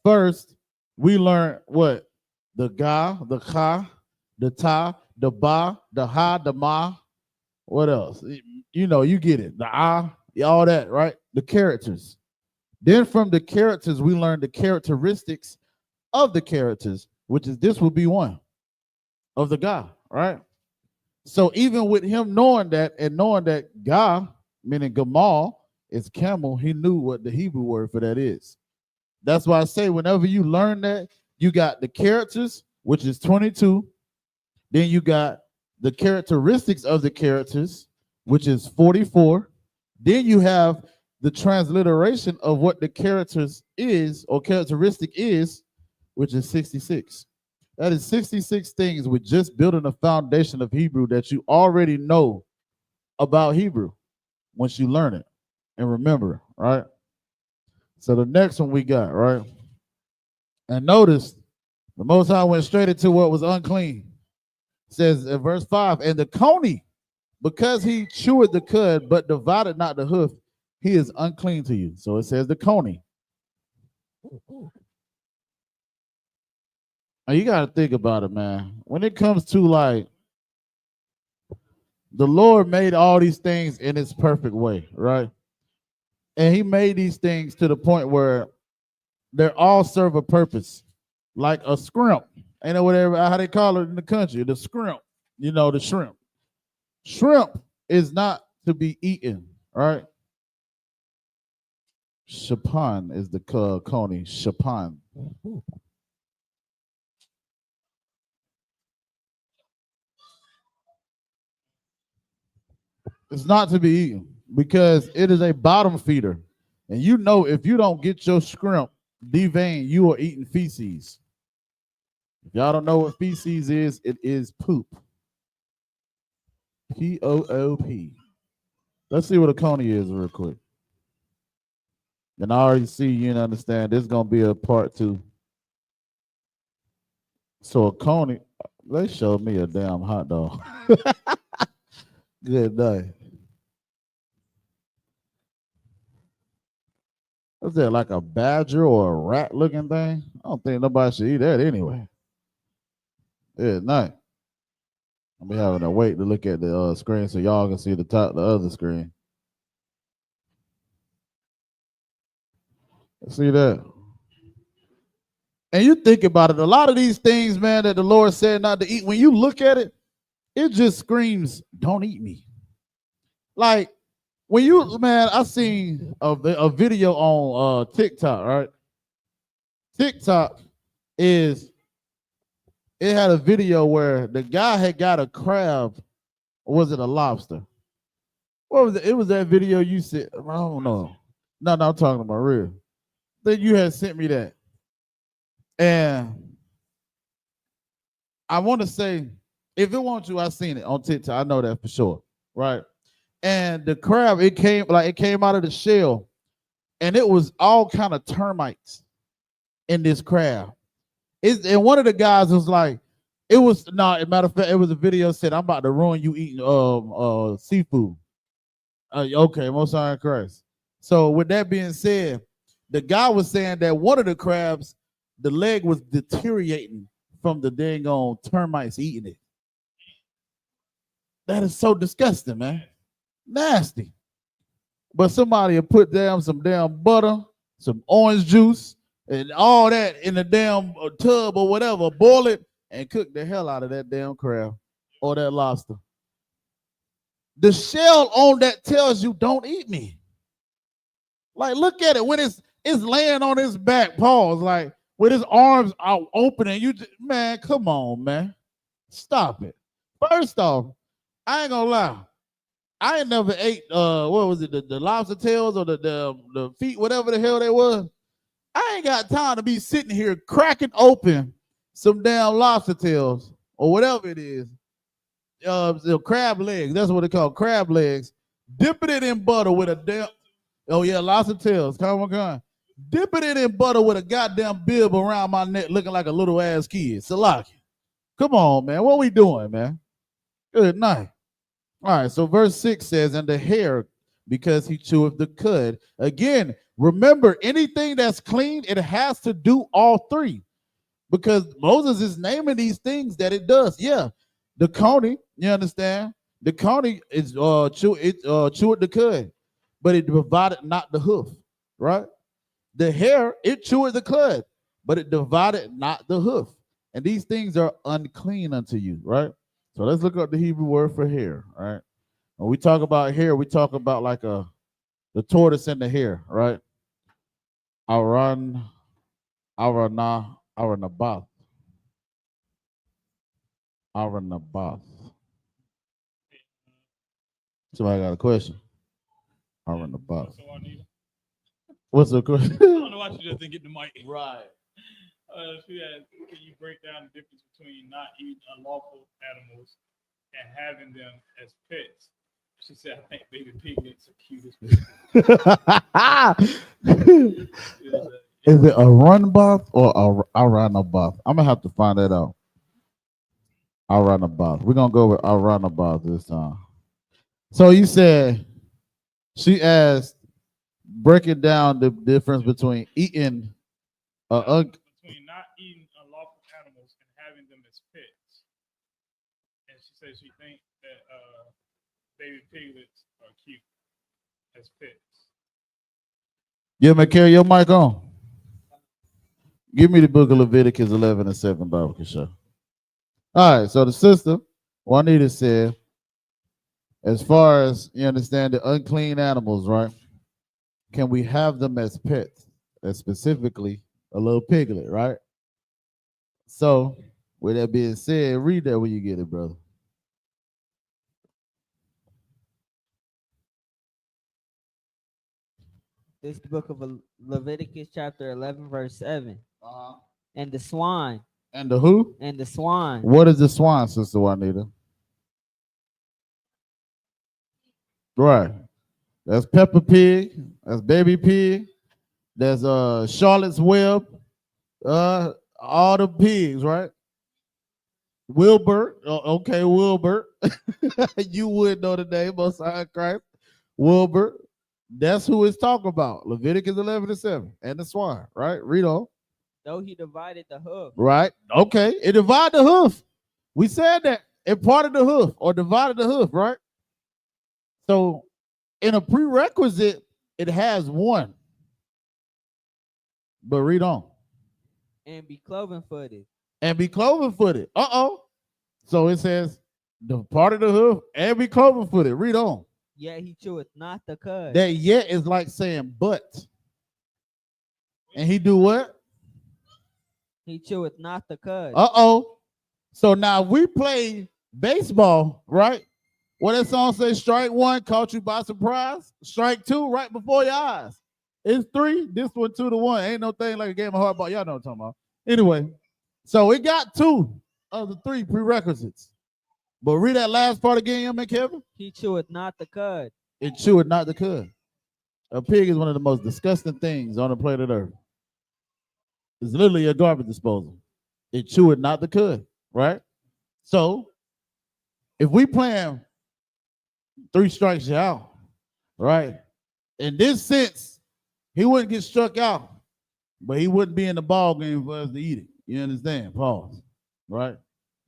First, we learn what? The Ga, the Cha, the Ta, the Ba, the Ha, the Ma. What else? You know, you get it. The Ah, all that, right? The characters. Then from the characters, we learn the characteristics of the characters, which is this would be one of the God, right? So even with him knowing that and knowing that God, meaning Gamal, is camel, he knew what the Hebrew word for that is. That's why I say whenever you learn that, you got the characters, which is 22. Then you got the characteristics of the characters, which is 44. Then you have the transliteration of what the characters is or characteristic is, which is 66. That is 66 things with just building a foundation of Hebrew that you already know about Hebrew once you learn it and remember, right? So the next one we got, right? And notice the Most High went straight into what was unclean. It says in verse 5, and the coney, because he chewed the cud but divided not the hoof, he is unclean to you. So it says the coney. Now you got to think about it, man. When it comes to like, the Lord made all these things in its perfect way, right? And he made these things to the point where they all serve a purpose, like a scrimp. Ain't know whatever how they call it in the country, the scrimp. You know, the shrimp. Shrimp is not to be eaten, right? Shapan is the coney. Shapan. It's not to be eaten because it is a bottom feeder. And you know, if you don't get your scrimp deveined, you are eating feces. If y'all don't know what feces is, it is poop. P-O-O-P. Let's see what a coney is real quick. And I already see you and understand this is going to be a part 2. So a coney, they showed me a damn hot dog. Good day. What's that, like a badger or a rat looking thing? I don't think nobody should eat that anyway. Yeah, nice. I'll be having to wait to look at the screen so y'all can see the other screen. See that? And you think about it, a lot of these things, man, that the Lord said not to eat, when you look at it, it just screams, don't eat me. Like, when you, man, I seen a video on TikTok, right? TikTok it had a video where the guy had got a crab, or was it a lobster? What was it? It was that video you said, I don't know. No, I'm talking about real. Then you had sent me that. And I want to say, if it wants you, I seen it on TikTok. I know that for sure, right? And the crab, it came out of the shell, and it was all kind of termites in this crab. And one of the guys was like, it was not. Matter of fact, it was a video said, "I'm about to ruin you eating seafood." Okay, most high in Christ. So with that being said, the guy was saying that one of the crabs, the leg was deteriorating from the dang on termites eating it. That is so disgusting, man. Nasty. But somebody had put down some damn butter, some orange juice, and all that in the damn tub or whatever, boil it and cook the hell out of that damn crab or that lobster. The shell on that tells you don't eat me. Like, look at it when it's laying on his back, pause, like with his arms out open, and you just, man, come on, man. Stop it. First off, I ain't gonna lie. I ain't never ate what was it, the lobster tails or the feet, whatever the hell they was. I ain't got time to be sitting here cracking open some damn lobster tails or whatever it is. Crab legs, that's what they call crab legs. Dipping it in butter with a damn, oh yeah, lobster tails, come on. Dipping it in butter with a goddamn bib around my neck looking like a little ass kid. Salaki. Come on, man. What we doing, man? Good night. All right, so verse 6 says, and the hair, because he cheweth the cud. Again, remember, anything that's clean, it has to do all three. Because Moses is naming these things that it does. Yeah, the coney, you understand? The coney is cheweth the cud, but it divided not the hoof, right? The hair, it cheweth the cud, but it divided not the hoof. And these things are unclean unto you, right? So let's look up the Hebrew word for hair, right? When we talk about hair, we talk about like the tortoise and the hare, right? Aranabath. Somebody got a question? Aranabath. What's the question? I don't know why she just didn't get the mic. Right. She asked, can you break down the difference between not eating unlawful animals and having them as pets? She said, I think baby piglets are cute as Is it a run bath or a Aranabath? I'm gonna have to find that out. Aranabath. We're gonna go with Aranabath this time. So you said she asked, breaking down the difference between eating between not eating unlawful animals and having them as pets. And she says she thinks that baby piglets are cute as pets. Yeah, McCary, your mic on. Give me the book of Leviticus 11 and 7, Bible show. All right, so the sister, Juanita, said, as far as you understand the unclean animals, right? Can we have them as pets? As specifically a little piglet, right? So, with that being said, read that when you get it, brother. This is the book of Leviticus chapter 11, verse 7. And the swine. And the who? And the swine. What is the swine, Sister Juanita? Right. That's Peppa Pig. That's Baby Pig. There's Charlotte's Web. All the pigs, right? Wilbert. Okay, Wilbert. You would know the name, Most High Christ. Wilbert. That's who it's talking about. Leviticus 11 and 7. And the swine, right? Read on. Though he divided the hoof. Right. Okay. It divided the hoof. We said that. It parted the hoof or divided the hoof, right? So in a prerequisite, it has one. But read on. And be cloven footed. And be cloven footed. So it says the part of the hoof and be cloven footed. Read on. Yet he cheweth not the cud. That yet is like saying but. And he do what? He cheweth not the cud. So now we play baseball, right? What that song says, strike one, caught you by surprise. Strike two, right before your eyes. It's 3, this one 2-1. Ain't no thing like a game of hardball. Y'all know what I'm talking about. Anyway, so it got 2 of the 3 prerequisites. But read that last part again, young man, Kevin. He cheweth not the cud. It cheweth not the cud. A pig is one of the most disgusting things on the planet Earth. It's literally a garbage disposal. It cheweth not the cud, right? So if we playing 3 strikes you out, right? In this sense, he wouldn't get struck out, but he wouldn't be in the ball game for us to eat it. You understand? Pause. Right?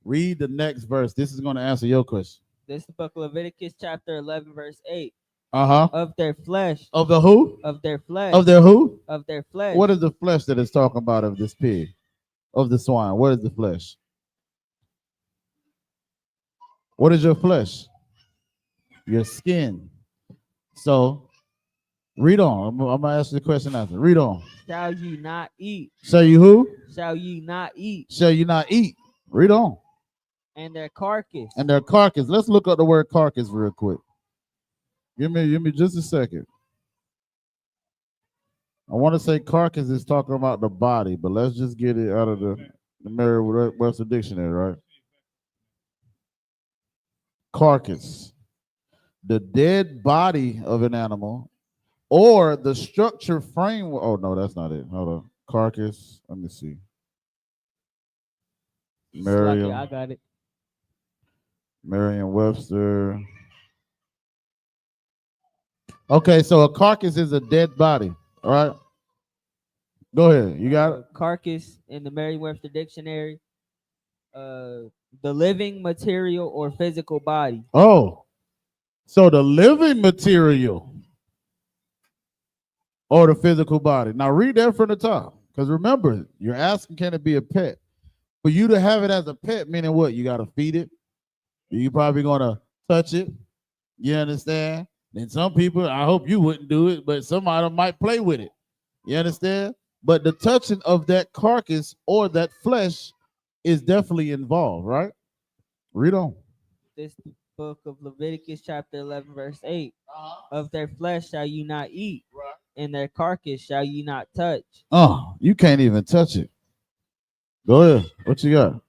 Read the next verse. This is going to answer your question. This is the book of Leviticus chapter 11, verse 8. Of their flesh. Of the who? Of their flesh. Of their who? Of their flesh. What is the flesh that it's talking about of this pig? Of the swine. What is the flesh? What is your flesh? Your skin. So, read on. I'm going to ask you the question after. Read on. Shall ye not eat? Shall you who? Shall ye not eat? Shall you not eat? Read on. And their carcass. And their carcass. Let's look up the word carcass real quick. Give me just a second. I want to say carcass is talking about the body, but let's just get it out of the Merriam-Webster dictionary, right? Carcass. The dead body of an animal or the structure frame. Oh, no, that's not it. Hold on. Carcass. Let me see. Merriam, I got it. Merriam-Webster. Okay, so a carcass is a dead body. All right. Go ahead. You got it? Carcass in the Merriam-Webster dictionary. The living material or physical body. Oh, so the living material or the physical body. Now read that from the top. Because remember, you're asking, can it be a pet? For you to have it as a pet, meaning what? You got to feed it. You're probably going to touch it. You understand? And some people, I hope you wouldn't do it, but somebody might play with it. You understand? But the touching of that carcass or that flesh is definitely involved, right? Read on. This book of Leviticus chapter 11 verse 8. Of their flesh shall you not eat, and their carcass shall you not touch. Oh, you can't even touch it. Go ahead. What you got?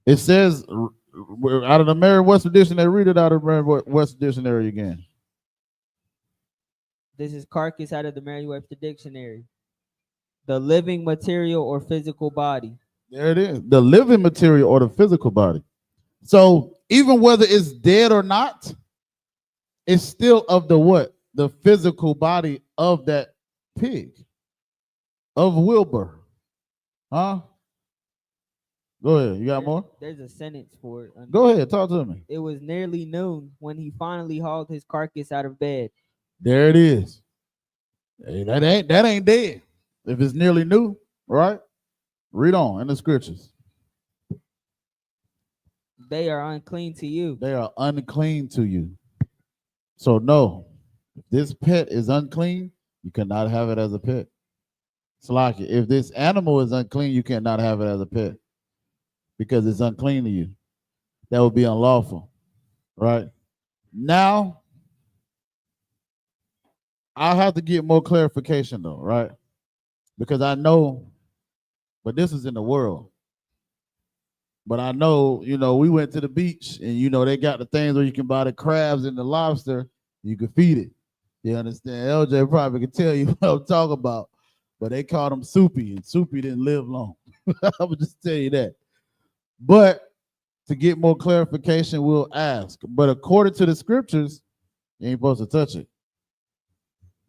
It says out of the Merriam-Webster dictionary. Read it out of the Merriam-Webster dictionary again. This is carcass out of the Merriam-Webster dictionary. The living material or physical body. There it is. The living material or the physical body. So even whether it's dead or not, it's still of the what? The physical body of that pig, of Wilbur. Huh? Go ahead. You got more? There's a sentence for it. Go ahead. Talk to me. It was nearly noon when he finally hauled his carcass out of bed. There it is. Hey, that ain't dead. If it's nearly new, right? Read on in the scriptures. They are unclean to you. They are unclean to you. So no, if this pet is unclean, you cannot have it as a pet. It's like if this animal is unclean, you cannot have it as a pet because it's unclean to you. That would be unlawful, right? Now, I'll have to get more clarification though, right? Because I know, but this is in the world. But I know, we went to the beach and, they got the things where you can buy the crabs and the lobster. You can feed it. You understand? LJ probably can tell you what I'm talking about. But they called him Soupy, and Soupy didn't live long. I would just tell you that. But to get more clarification, we'll ask. But according to the scriptures, you ain't supposed to touch it.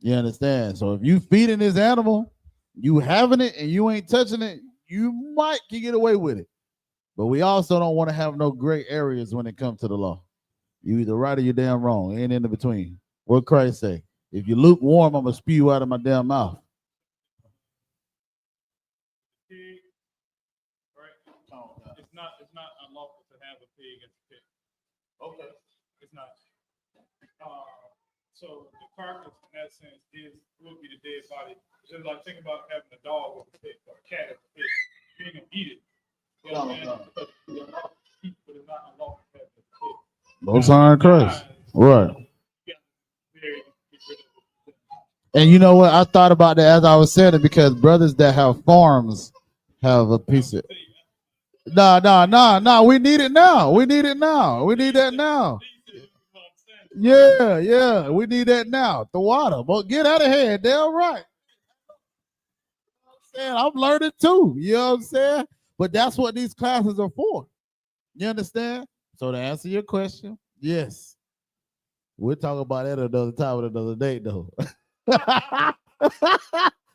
You understand? So if you feeding this animal, you having it, and you ain't touching it, you might can get away with it. But we also don't want to have no gray areas when it comes to the law. You either right or you're damn wrong. Ain't in the between. What Christ say? If you're lukewarm, I'm going to spew you out of my damn mouth. Pig, right? It's not unlawful to have a pig as a pet. Okay. It's not. So the carcass in that sense will be the dead body. It's just like think about having a dog as a pet or a cat as a pet. You ain't gonna eat it. Most high in Christ. Right. And you know what? I thought about that as I was saying it because brothers that have farms have a piece of. No. We need it now. We need it now. We need that now. Yeah. We need that now. The water. But get out of here. They're right. I'm learning too. You know what I'm saying? But that's what these classes are for. You understand? So to answer your question, yes. We'll talk about that another time with another date, though. You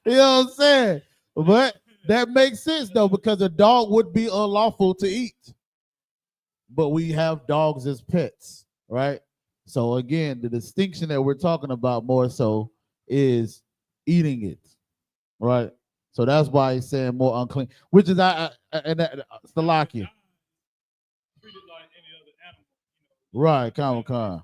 know what I'm saying? But that makes sense, though, because a dog would be unlawful to eat. But we have dogs as pets, right? So again, the distinction that we're talking about more so is eating it, right? So that's why he's saying more unclean, which is Salakia. Right, Comic Con.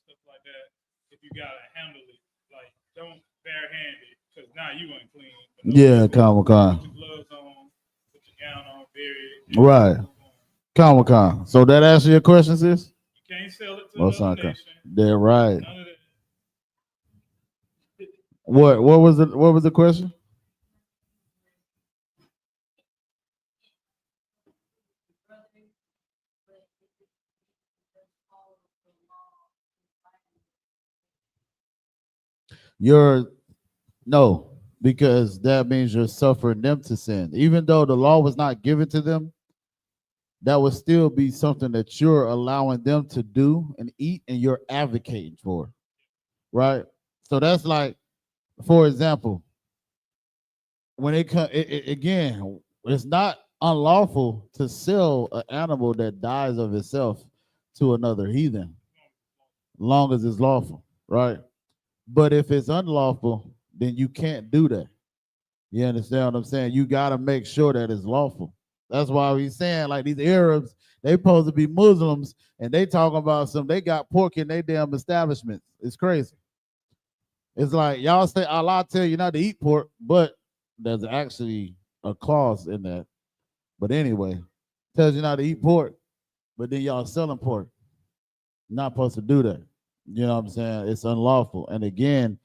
Stuff like that. If you gotta handle it, like don't barehanded, because now you unclean. Yeah, Comic Con. Put your gloves on, put your gown on, bury it. Right, Comic Con. So that answer your question, sis? You can't sell it to another nation. They're right. None of that. What was the question? No, because that means you're suffering them to sin. Even though the law was not given to them, that would still be something that you're allowing them to do and eat, and you're advocating for, right? So that's like, for example, when it comes, again, it's not unlawful to sell an animal that dies of itself to another heathen, long as it's lawful, right? But if it's unlawful, then you can't do that. You understand what I'm saying? You got to make sure that it's lawful. That's why he's saying, like, these Arabs, they supposed to be Muslims, and they talking about they got pork in their damn establishments. It's crazy. It's like y'all say Allah tell you not to eat pork, but there's actually a clause in that. But anyway, tells you not to eat pork, but then y'all selling pork. You're not supposed to do that. You know what I'm saying? It's unlawful. And again,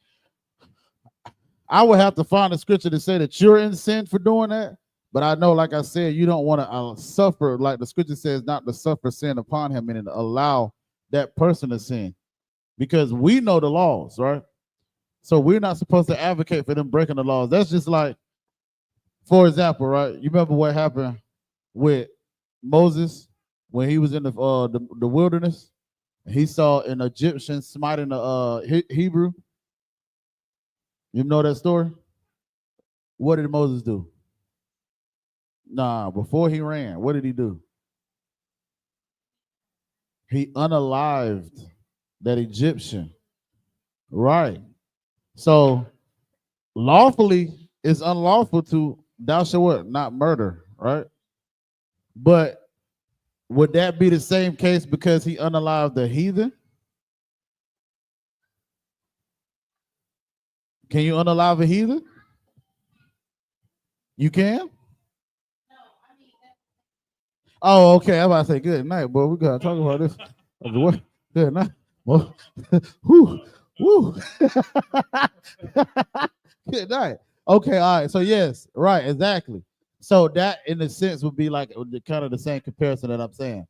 I would have to find a scripture to say that you're in sin for doing that. But I know, like I said, you don't want to suffer, like the scripture says, not to suffer sin upon him and allow that person to sin. Because we know the laws, right? So we're not supposed to advocate for them breaking the laws. That's just like, for example, right? You remember what happened with Moses when he was in the wilderness? He saw an Egyptian smiting a Hebrew. You know that story? What did Moses do? Nah, before he ran, what did he do? He unalived that Egyptian. Right. So lawfully, it's unlawful to thou shalt what? Not murder, right? But would that be the same case because he unalived the heathen? Can you unalive a heathen? You can? Oh, okay. I'm about to say good night, boy. We gotta talk about this. Good night. Well, whoo, whoo. Good night. Okay, all right. So yes, right, exactly. So that, in a sense, would be like kind of the same comparison that I'm saying.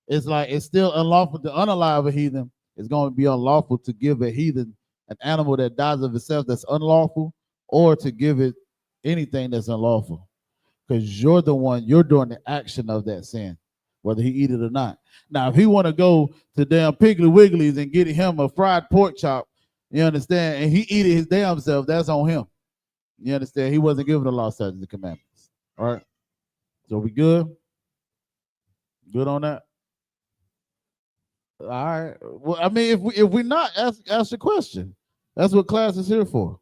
It's like it's still unlawful to unalive a heathen. It's going to be unlawful to give a heathen an animal that dies of itself that's unlawful, or to give it anything that's unlawful, because you're the one, you're doing the action of that sin, whether he eat it or not. Now, if he want to go to damn Piggly Wiggly's and get him a fried pork chop, you understand, and he eat it his damn self, that's on him. You understand? He wasn't given the law, statutes, and commandments. All right. So we good? Good on that? All right. Well, I mean, if we not, ask the question. That's what class is here for.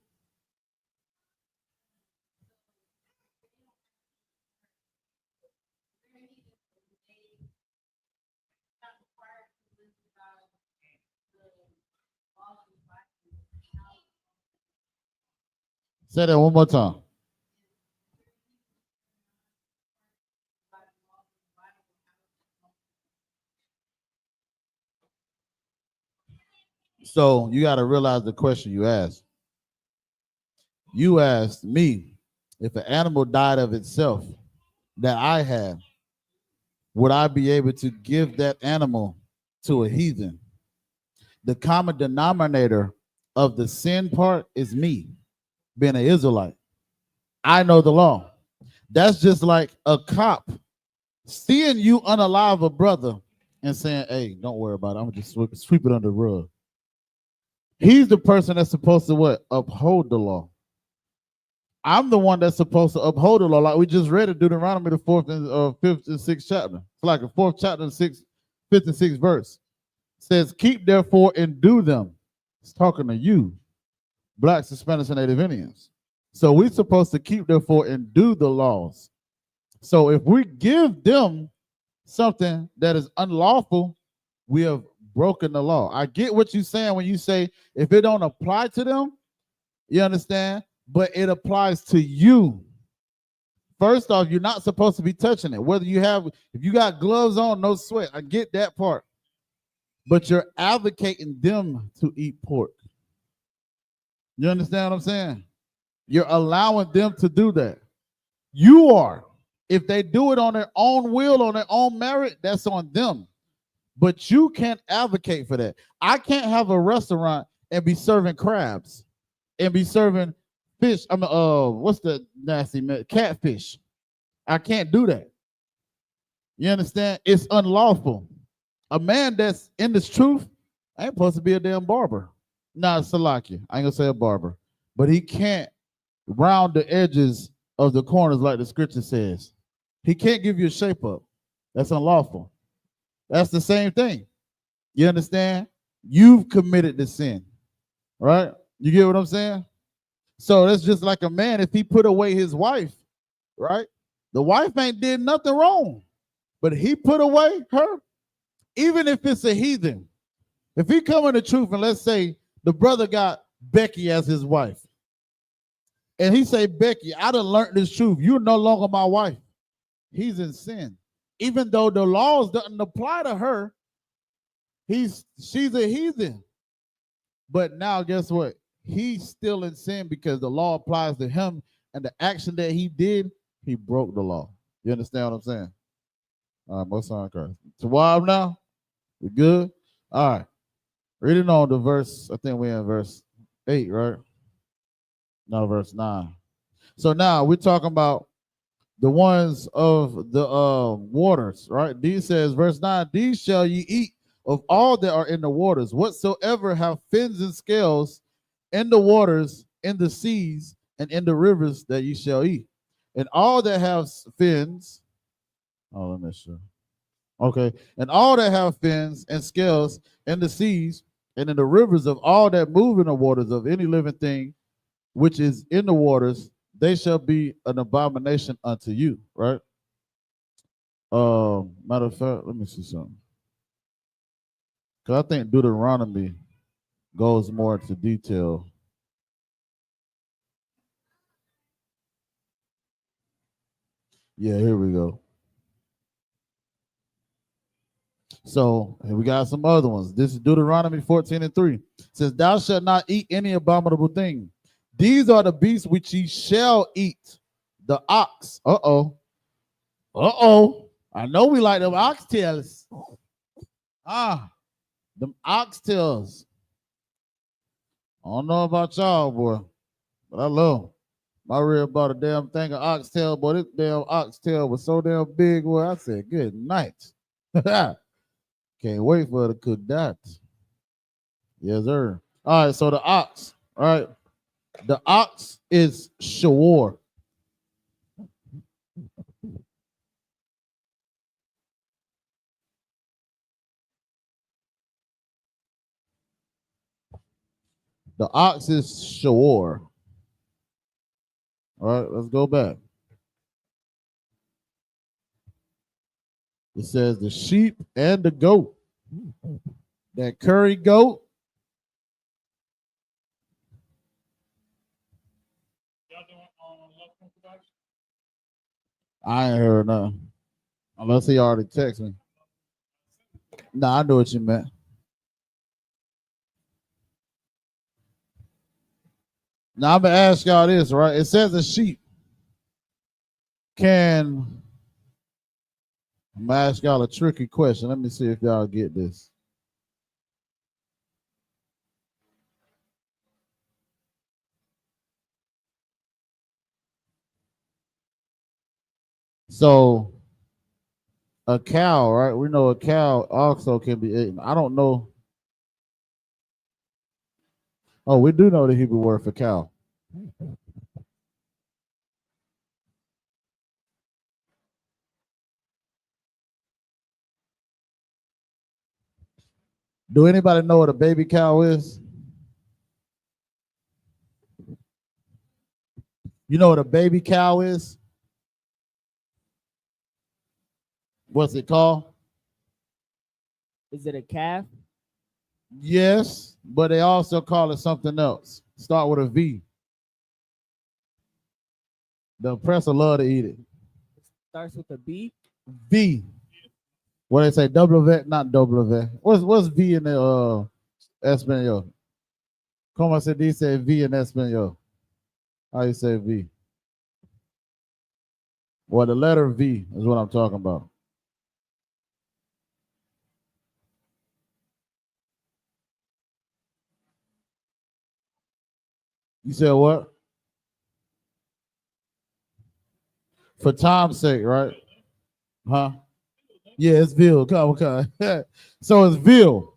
Say that one more time. So you got to realize the question you asked. You asked me, if an animal died of itself that I have, would I be able to give that animal to a heathen? The common denominator of the sin part is me, being an Israelite. I know the law. That's just like a cop seeing you unalive a brother and saying, hey, don't worry about it. I'm going to just sweep it under the rug. He's the person that's supposed to what? Uphold the law. I'm the one that's supposed to uphold the law. Like we just read it, Deuteronomy, the 4th and 5th and 6th chapter. It's like the 4th chapter, 5th and 6th verse. It says, keep therefore and do them. It's talking to you, blacks, Hispanics, and Native Indians. So we're supposed to keep therefore and do the laws. So if we give them something that is unlawful, we have broken the law. I get what you're saying when you say if it don't apply to them, you understand? But it applies to you. First off, you're not supposed to be touching it. Whether you have, if you got gloves on, no sweat. I get that part. But you're advocating them to eat pork. You understand what I'm saying? You're allowing them to do that. You are. If they do it on their own will, on their own merit, that's on them. But you can't advocate for that. I can't have a restaurant and be serving crabs and be serving fish. I mean, what's the nasty man? Catfish. I can't do that. You understand? It's unlawful. A man that's in this truth ain't supposed to be a damn barber. Not Salakia. I ain't gonna say a barber, but he can't round the edges of the corners like the scripture says. He can't give you a shape up. That's unlawful. That's the same thing. You understand? You've committed the sin, right? You get what I'm saying? So that's just like a man if he put away his wife, right? The wife ain't did nothing wrong, but he put away her, even if it's a heathen. If he come in the truth and let's say the brother got Becky as his wife, and he say, Becky, I done learned this truth. You're no longer my wife. He's in sin. Even though the laws doesn't apply to her, she's a heathen. But now guess what? He's still in sin because the law applies to him, and the action that he did, he broke the law. You understand what I'm saying? All right, most on Christ. So why now? We good? All right. Reading on to verse, I think we're in verse 8, right? No, verse 9. So now we're talking about the ones of the waters, right? These says, verse 9, these shall ye eat of all that are in the waters, whatsoever have fins and scales in the waters, in the seas, and in the rivers that ye shall eat. And all that have fins, let me sure. Okay, and all that have fins and scales in the seas and in the rivers of all that move in the waters of any living thing which is in the waters, they shall be an abomination unto you, right? Matter of fact, let me see something. Because I think Deuteronomy goes more into detail. Yeah, here we go. So we got some other ones. This is Deuteronomy 14:3. It says, thou shalt not eat any abominable thing. These are the beasts which ye shall eat. The ox. Uh-oh. I know we like them oxtails. Them oxtails. I don't know about y'all, boy, but I love them. My rib bought a damn thing of oxtail, boy. This damn oxtail was so damn big, boy. I said, good night. Can't wait for her to cook that. Yes, sir. All right, so the ox, all right. The ox is shawar. The ox is shawar. All right, let's go back. It says the sheep and the goat. That curry goat. I ain't heard nothing. Unless he already texted me. Nah, I know what you meant. Now I'm gonna ask y'all this, right? It says a sheep can. I'm gonna ask y'all a tricky question. Let me see if y'all get this. So a cow, right? We know a cow also can be eaten. I don't know. Oh, we do know the Hebrew word for cow. Do anybody know what a baby cow is? You know what a baby cow is? What's it called? Is it a calf? Yes, but they also call it something else. Start with a V. The oppressor love to eat it. Starts with a B. V. What they say? W, not W. What's V in the Espanol? Como se dice V in Espanol? How you say V? Well, the letter V is what I'm talking about. You said what? For time's sake, right? Huh? Yeah, it's Ville. Come on. So it's Ville.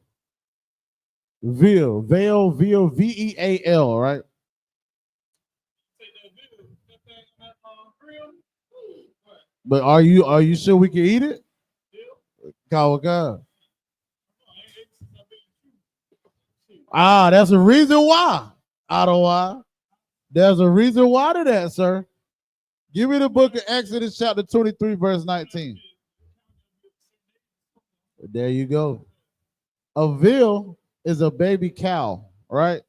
Ville. Veal, Ville, Veal, right? But are you sure we can eat it? Kawaka. Ah, that's a reason why. I don't know why. There's a reason why to that, sir. Give me the book of Exodus, chapter 23, verse 19. There you go. A veal is a baby cow, right?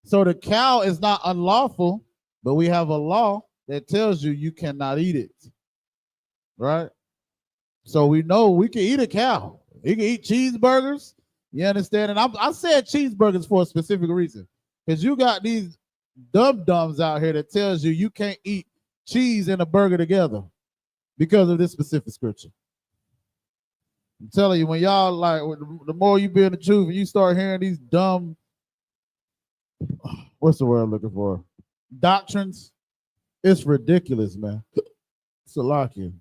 So the cow is not unlawful, but we have a law that tells you cannot eat it, right? So we know we can eat a cow. You can eat cheeseburgers. You understand? And I said cheeseburgers for a specific reason, because you got these dum-dums out here that tells you can't eat cheese and a burger together because of this specific scripture. I'm telling you, when y'all like, the more you be in the truth and you start hearing these dumb, what's the word I'm looking for? Doctrines, it's ridiculous, man. Salakia.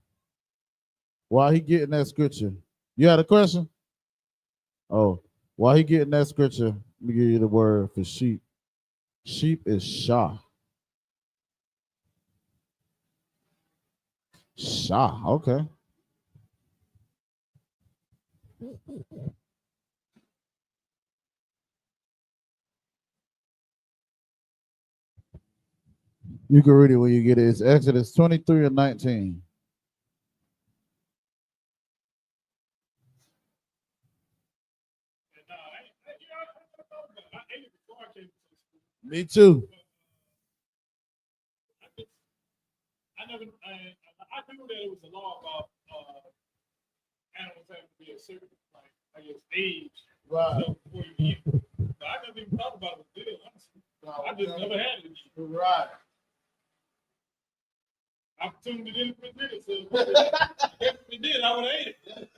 While he getting that scripture, you had a question? Oh, while he getting that scripture, let me give you the word for sheep. Sheep is shah. Shah, okay. You can read it when you get it. It's Exodus 23 and 19. Me too. I knew that it was a law about animals having to be a certain, like, I guess, age. Right. Before you eat it. But I never even thought about it with veal, honestly. I just never had it. Right. Opportunity didn't present it, so if it did, I would have ate it.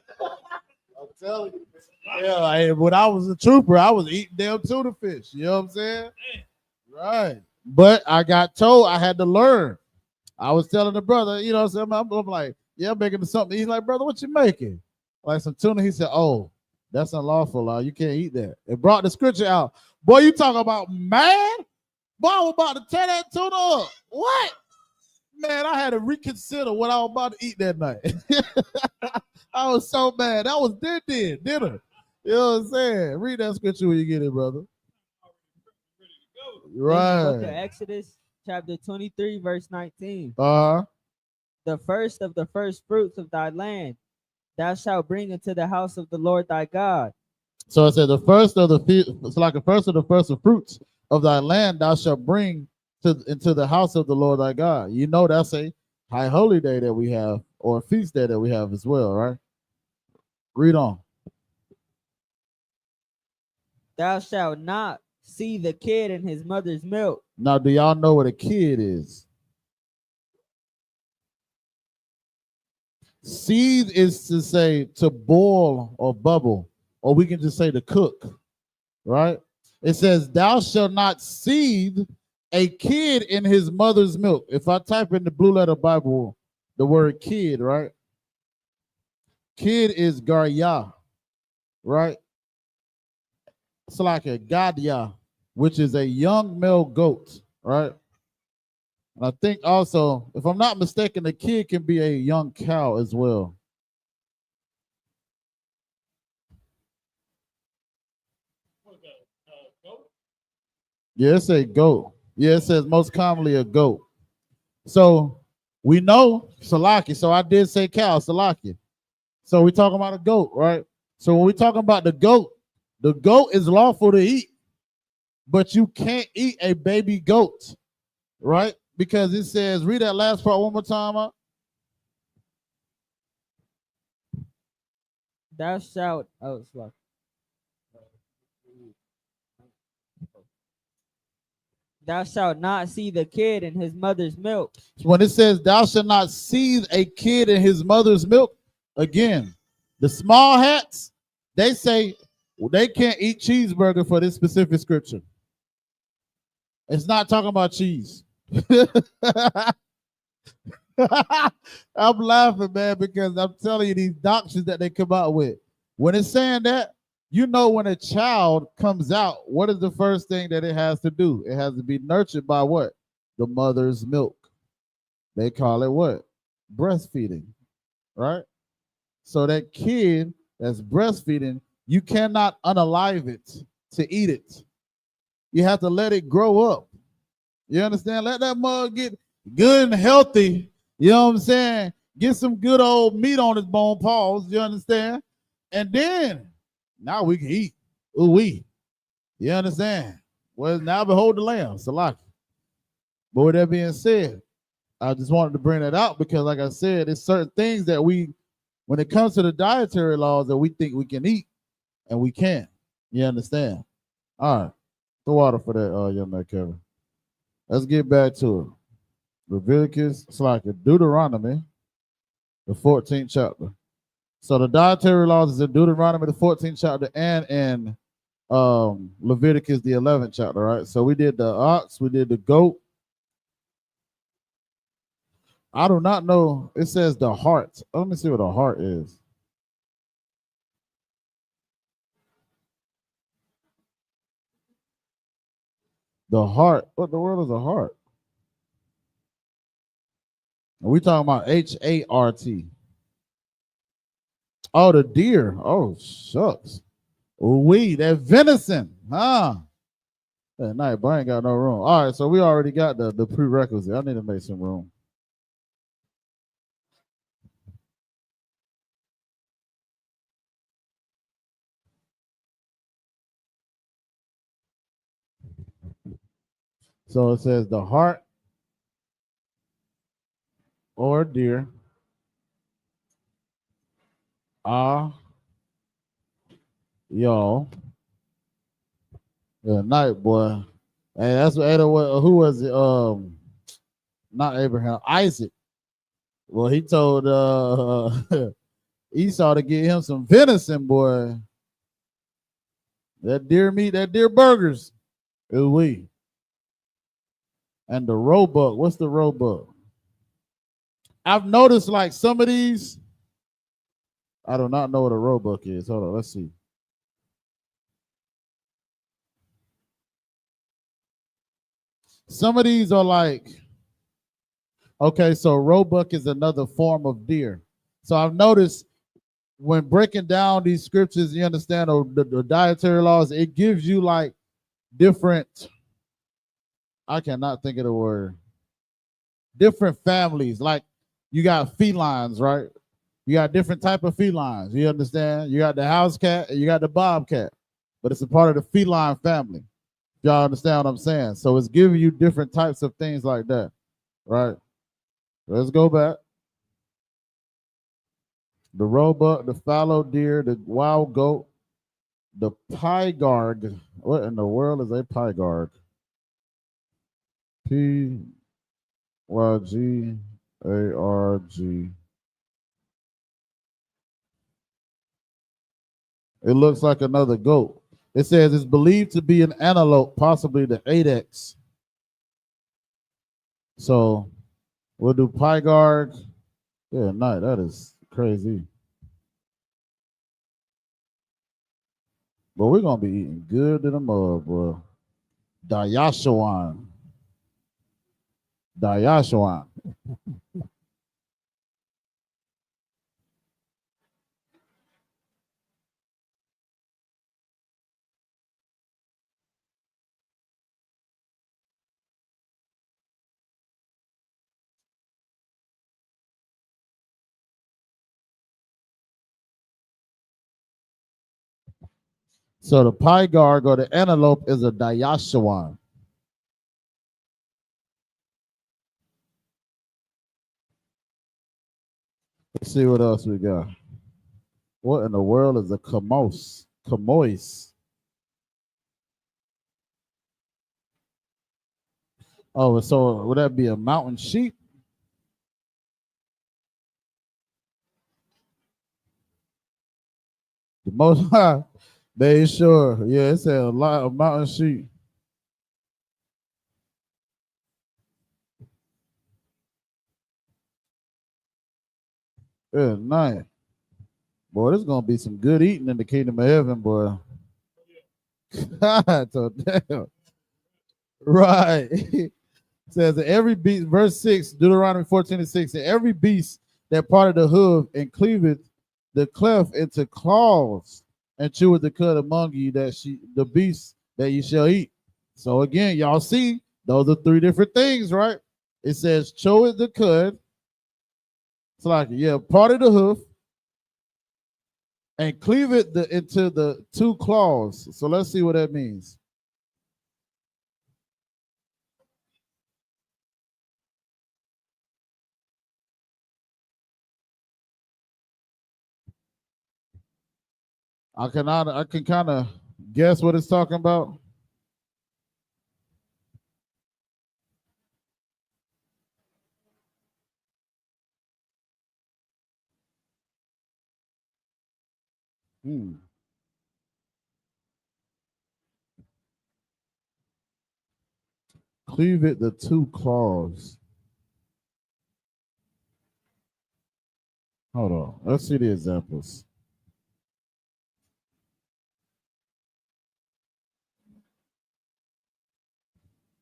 I'm telling you. Yeah, when I was a trooper, I was eating damn tuna fish. You know what I'm saying? Right. But I got told I had to learn. I was telling the brother, you know what I'm saying? I'm like, yeah, I'm making something. He's like, brother, what you making? Like some tuna. He said, oh, that's unlawful. You can't eat that. It brought the scripture out. Boy, you talking about mad? Boy, I was about to tear that tuna up. What? Man, I had to reconsider what I was about to eat that night. I was so mad. That was dinner. You know what I'm saying? Read that scripture when you get it, brother. Right. Book of Right. Exodus, chapter 23, verse 19. The first of the first fruits of thy land, thou shalt bring into the house of the Lord thy God. So it said, the first of the it's like the first of the first of fruits of thy land, thou shalt bring into the house of the Lord thy God. You know that's a high holy day that we have, or a feast day that we have as well, right? Read on. Thou shalt not see the kid in his mother's milk. Now, do y'all know what a kid is? Seethe is to say to boil or bubble, or we can just say to cook, right? It says, thou shalt not seethe a kid in his mother's milk. If I type in the Blue Letter Bible the word kid, right? Kid is garya, right? It's like a gadya, which is a young male goat, right? And I think also, if I'm not mistaken, the kid can be a young cow as well. Yeah, it's a goat. Yeah, it says most commonly a goat. So we know Salaki. So I did say cow, Salaki. So we're talking about a goat, right? So when we're talking about the goat is lawful to eat, but you can't eat a baby goat, right? Because it says, read that last part one more time. Thou shalt, oh, sorry. Thou shalt not see the kid in his mother's milk. When it says thou shalt not seethe a kid in his mother's milk, again, the small hats, they say they can't eat cheeseburger for this specific scripture. It's not talking about cheese. I'm laughing, man, because I'm telling you these doctrines that they come out with. When it's saying that, you know, when a child comes out, what is the first thing that it has to do? It has to be nurtured by what? The mother's milk. They call it what? Breastfeeding, right? So that kid that's breastfeeding, you cannot unalive it to eat it. You have to let it grow up. You understand? Let that mug get good and healthy. You know what I'm saying? Get some good old meat on his bone paws. You understand? And then now we can eat. Ooh wee. You understand? Well, now behold the lamb, Salaki. But with that being said, I just wanted to bring that out because, like I said, it's certain things that we, when it comes to the dietary laws, that we think we can eat and we can't. You understand? All right. The water for that, young man, Kevin. Let's get back to it. Leviticus, it's like a Deuteronomy, the 14th chapter. So the dietary laws is in Deuteronomy, the 14th chapter, and in Leviticus, the 11th chapter, right? So we did the ox, we did the goat. I do not know. It says the heart. Let me see what a heart is. The heart. What the world is a heart? Are we talking about HART? Oh, the deer. Oh, shucks. That venison. Huh? That night, but I ain't got no room. All right, so we already got the prerequisite. I need to make some room. So it says the heart or deer. Y'all. Yeah, night boy. Hey, that's what who was it? Not Abraham, Isaac. Well, he told Esau to get him some venison, boy. That deer meat, that deer burgers. Ooh wee. And the roebuck. What's the roebuck? I've noticed like some of these. I do not know what a roebuck is. Hold on, let's see. Some of these are like, okay, so roebuck is another form of deer. So I've noticed when breaking down these scriptures, you understand the dietary laws, it gives you like different, I cannot think of the word, different families. Like you got felines, right? You got different type of felines. You understand? You got the house cat and you got the bobcat, but it's a part of the feline family. Y'all understand what I'm saying? So it's giving you different types of things like that, right? Let's go back. The roebuck, the fallow deer, the wild goat, the pygarg. What in the world is a pygarg? Pygarg. It looks like another goat. It says it's believed to be an antelope, possibly the 8X. So we'll do pygarg. Yeah, night. That is crazy. But we're gonna be eating good in the mud, bro. Lashawan. So the pygarg or the antelope is a Lashawan. Let's see what else we got. What in the world is a camois? Oh, so would that be a mountain sheep? The most high, they sure. Yeah, it's a lot of mountain sheep. Good night. Boy, there's gonna be some good eating in the kingdom of heaven, boy. So damn. Right. Says that every beast, verse 6, Deuteronomy 14:6, and every beast that parted the hoof and cleaveth the cleft into claws and cheweth the cud among you, the beast that you shall eat. So again, y'all see, those are three different things, right? It says cheweth the cud. It's like, yeah, parted the hoof and cleave it into the two claws. So let's see what that means. I can kind of guess what it's talking about. Cleave it the two claws. Hold on. Let's see the examples.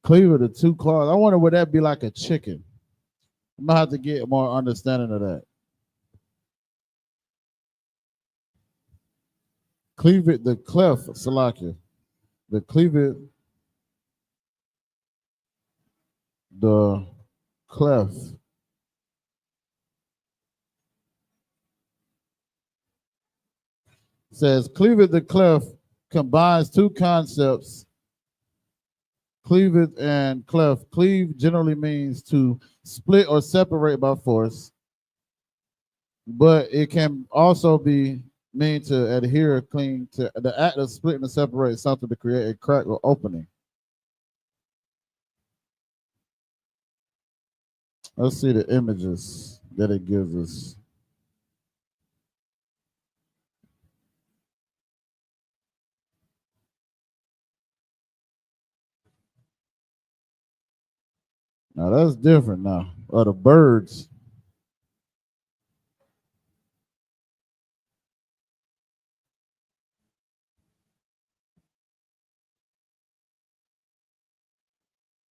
Cleave it the two claws. I wonder would that be like a chicken? I'm gonna have to get more understanding of that. Cleave it the cleft, Salakia. The cleave it the cleft. Says cleaveth the cleft combines two concepts. Cleaveth and cleft. Cleave generally means to split or separate by force, but it can also be mean to adhere, cling to the act of splitting or separate something to create a crack or opening. Let's see the images that it gives us. Now that's different now. Or the birds.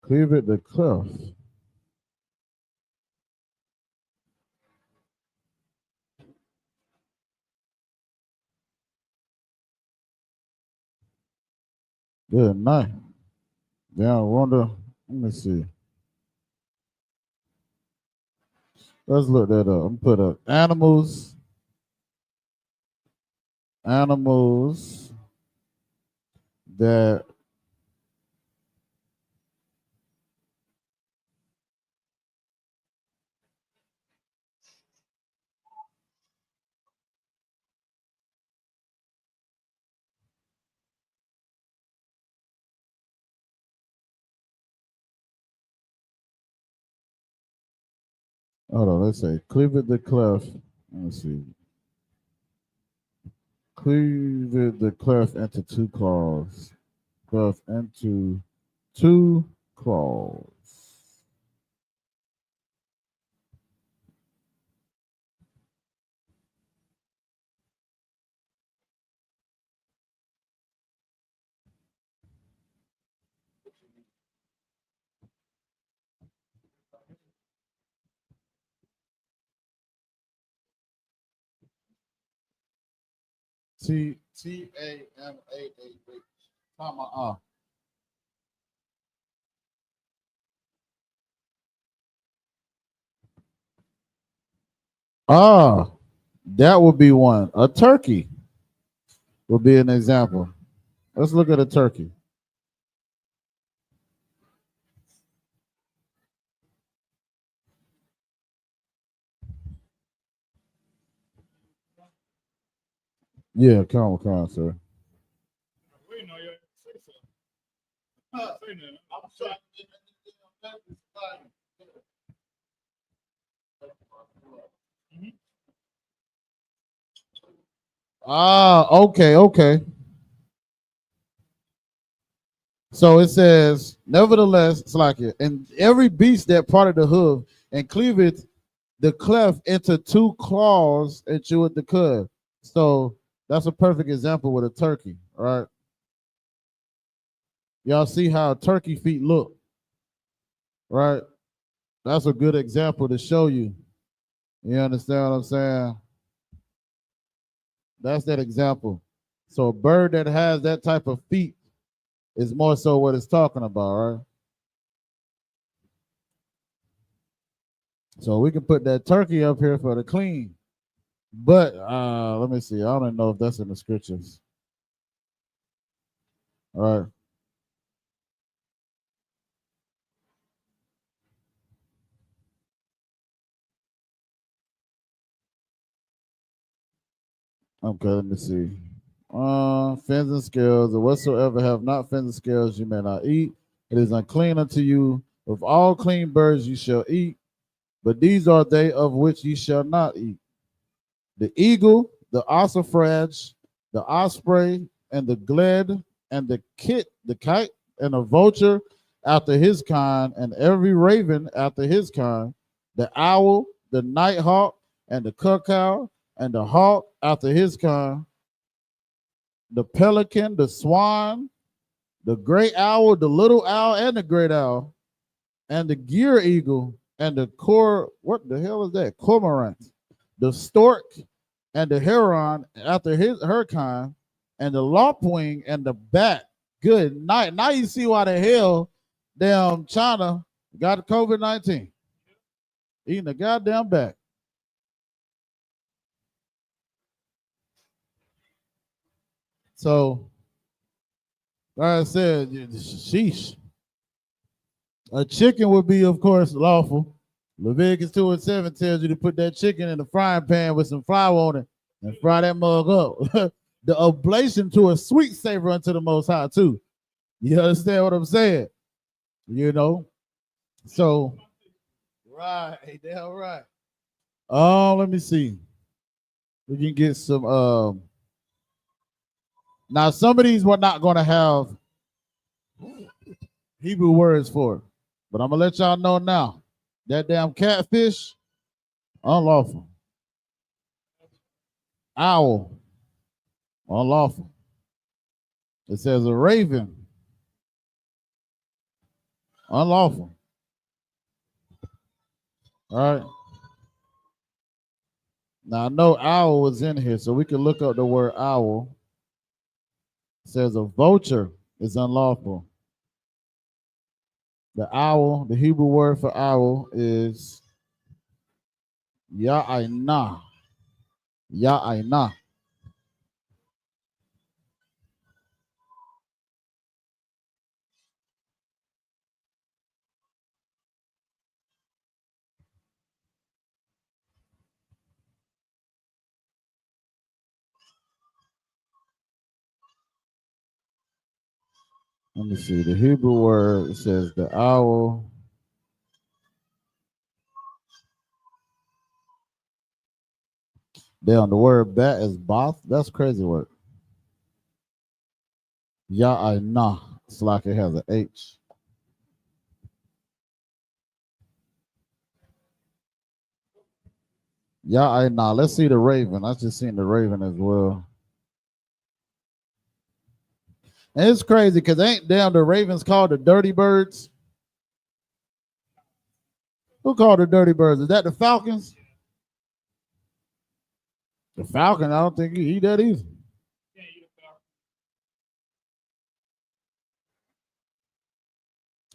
Cleave it the cleft. Good night. Down, I wonder. Let me see. Let's look that up. I'm put up animals that hold on, let's say cleave it the cleft. Let's see. Cleave it the cleft into two claws. Cleft into two claws. TAMAH. Tama. That would be one. A turkey would be an example. Let's look at a turkey. Yeah, come on, sir. Okay. So it says, nevertheless, it's like it, and every beast that parted the hoof and cleaveth the cleft into two claws and chew at the cud. So that's a perfect example with a turkey, right? Y'all see how turkey feet look, right? That's a good example to show you. You understand what I'm saying? That's that example. So a bird that has that type of feet is more so what it's talking about, right? So we can put that turkey up here for the clean. But let me see. I don't know if that's in the scriptures. All right. Okay, let me see. Fins and scales, or whatsoever have not fins and scales, you may not eat. It is unclean unto you. Of all clean birds you shall eat, but these are they of which ye shall not eat: the eagle, the ossifrage, the osprey, and the gled, and the kite, and the vulture after his kind, and every raven after his kind, the owl, the nighthawk, and the cuckoo, and the hawk after his kind, the pelican, the swan, the great owl, the little owl, and the great owl, and the gear eagle, and the what the hell is that? Cormorant, the stork, and the heron after her kind, and the lapwing, and the bat. Good night. Now you see why the hell damn China got COVID-19. Eating a goddamn bat. So, like I said, sheesh. A chicken would be, of course, lawful. Leviticus 2:7 tells you to put that chicken in the frying pan with some flour on it and fry that mug up. The oblation to a sweet savor unto the Most High, too. You understand what I'm saying? You know? So, right, damn right. Let me see. We can get some, now some of these we're not going to have Hebrew words for, but I'm going to let y'all know now. That damn catfish, unlawful. Owl, unlawful. It says a raven, unlawful. All right. Now I know owl was in here, so we can look up the word owl. It says a vulture is unlawful. The owl, the Hebrew word for owl is YAHANNA. YAHANNA. Let me see. The Hebrew word, it says the owl. Damn, the word bat is bath. That's crazy word. YAHANNA. It's like it has an H. YAHANNA. Let's see the raven. I just seen the raven as well. And it's crazy because ain't damn the ravens called the dirty birds? Who called the dirty birds? Is that the falcons? The falcon, I don't think you eat that either.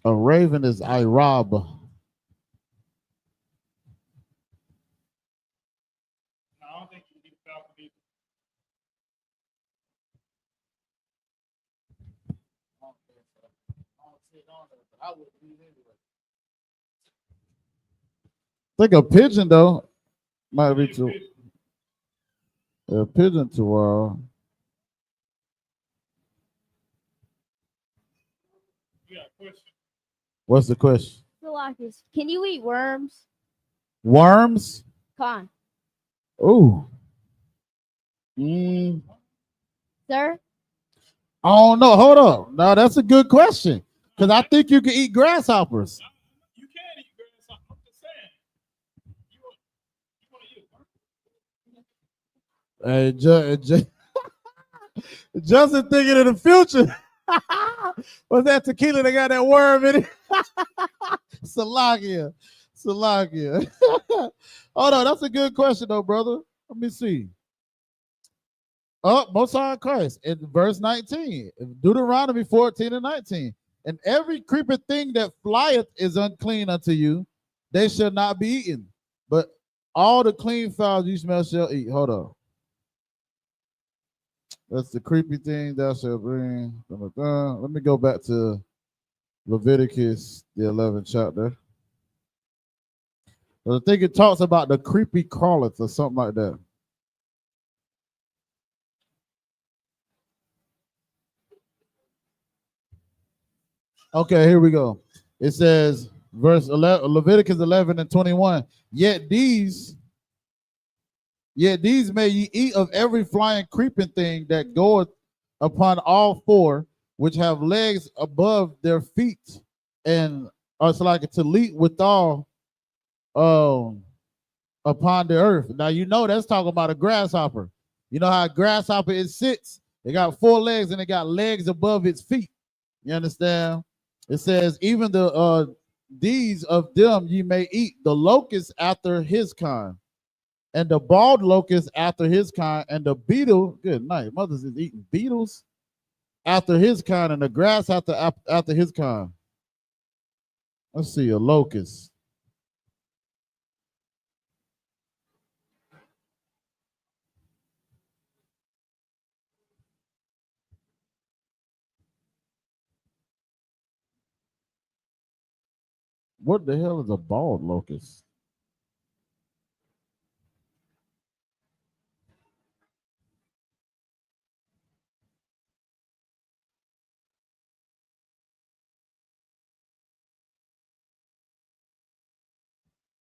A raven is I.R.A.B. No, I don't think you eat a falcon either. I think a pigeon though might be too. A pigeon too wild. What's the question? Salakis, can you eat worms? Worms? Con. Ooh. Sir? I don't know. Hold up. No, that's a good question. Because I think you can eat grasshoppers. You can eat grasshoppers. I'm just saying. Hey, Justin thinking of the future. Was that tequila that got that worm in it? Salakia. Salakia. Hold on, that's a good question though, brother. Let me see. Most High Christ in verse 19, Deuteronomy 14 and 19. And every creeper thing that flieth is unclean unto you, they shall not be eaten. But all the clean fowls you smell shall eat. Hold on. That's the creepy thing thou shalt bring. Let me go back to Leviticus, the 11th chapter. I think it talks about the creepy crawlers or something like that. Okay, here we go. It says, verse 11, Leviticus 11 and 21. Yet these may ye eat of every flying creeping thing that goeth upon all four, which have legs above their feet, and it's like to leap withal upon the earth. Now you know that's talking about a grasshopper. You know how a grasshopper it sits. It got four legs and it got legs above its feet. You understand? It says, even the these of them ye may eat, the locust after his kind, and the bald locust after his kind, and the beetle. Good night. Mothers is eating beetles after his kind, and the grass after his kind. Let's see, a locust. What the hell is a bald locust?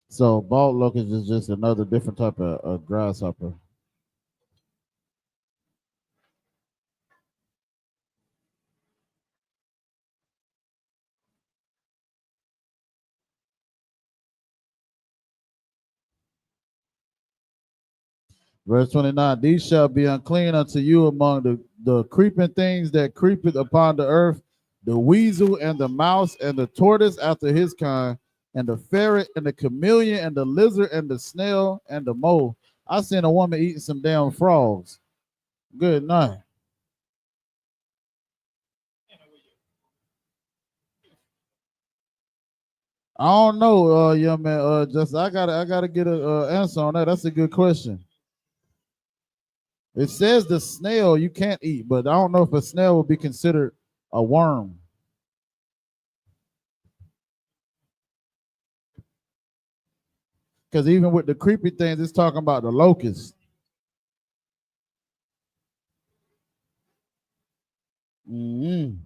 So bald locust is just another different type of grasshopper. Verse 29, these shall be unclean unto you among the creeping things that creepeth upon the earth, the weasel and the mouse and the tortoise after his kind, and the ferret and the chameleon and the lizard and the snail and the mole. I seen a woman eating some damn frogs. Good night. I don't know, young man. Just I gotta get a answer on that. That's a good question. It says the snail you can't eat, but I don't know if a snail would be considered a worm. Because even with the creepy things, it's talking about the locust. Mm-hmm.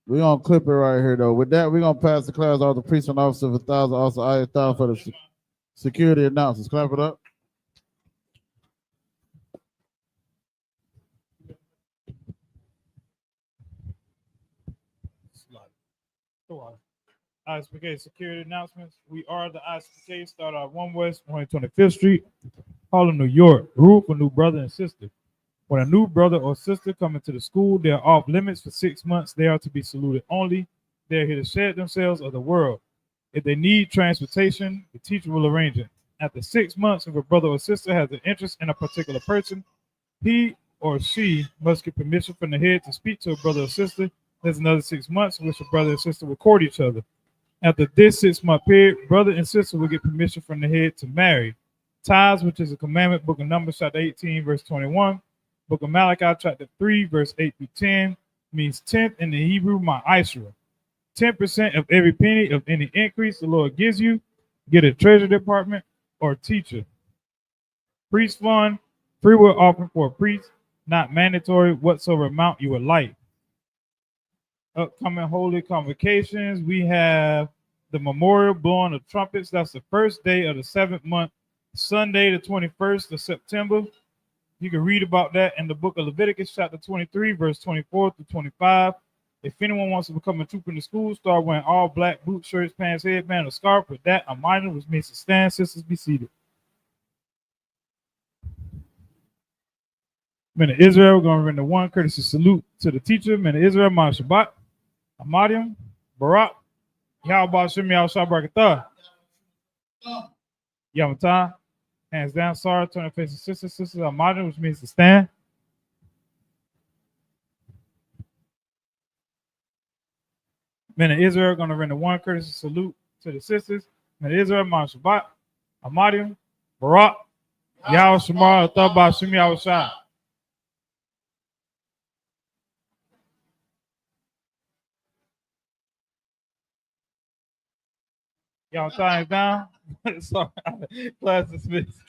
We're gonna clip it right here though. With that, we're gonna pass the class off to priest and officer of 1,000, also I.S.U.P.K for the security announcements. Clap it up. I.S.U.P.K security announcements. We are the I.S.U.P.K. Start out 1 West 125th Street, Harlem, New York. Rule for new brother and sister. When a new brother or sister come into the school, they are off limits for 6 months. They are to be saluted only. They are here to shed themselves of the world. If they need transportation, the teacher will arrange it. After 6 months, if a brother or sister has an interest in a particular person, he or she must get permission from the head to speak to a brother or sister. There's another 6 months in which a brother and sister will court each other. After this 6 month period, brother and sister will get permission from the head to marry. Tithes, which is a commandment, book of Numbers, chapter 18, verse 21. Book of Malachi, chapter 3, verse 8 through 10, means tenth in the Hebrew, ma'asra. 10% of every penny of any increase the Lord gives you, get a treasury department or teacher. Priest fund, free will offering for a priest, not mandatory whatsoever amount you would like. Upcoming holy convocations, we have the memorial blowing of trumpets. That's the first day of the 7th month, Sunday, the 21st of September. You can read about that in the book of Leviticus, chapter 23, verse 24 to 25. If anyone wants to become a trooper in the school, start wearing all black boots, shirts, pants, headband, or scarf. With that, a minor, which means to stand. Sisters, be seated. Men of Israel, we're going to render one courtesy salute to the teacher. Men of Israel, Ma Shabbat, Ahmadium, Barak, Yahweh Shem Yahweh Barakatah. Yamatah, hands down, sorry, turn the face of sisters, Ahmadium, which means to stand. Men of Israel, going to render one courtesy salute to the sisters. Men of Israel, Ma Shabbat, Ahmadium, Barak, Yahweh Shemar, Athabah Shem Yahweh Shai. Y'all time down. Sorry, class dismissed.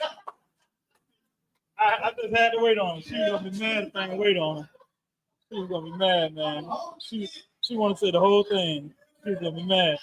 I just had to wait on her. She was gonna be mad if I didn't wait on her. She was gonna be mad, man. She wanted to say the whole thing. She was gonna be mad.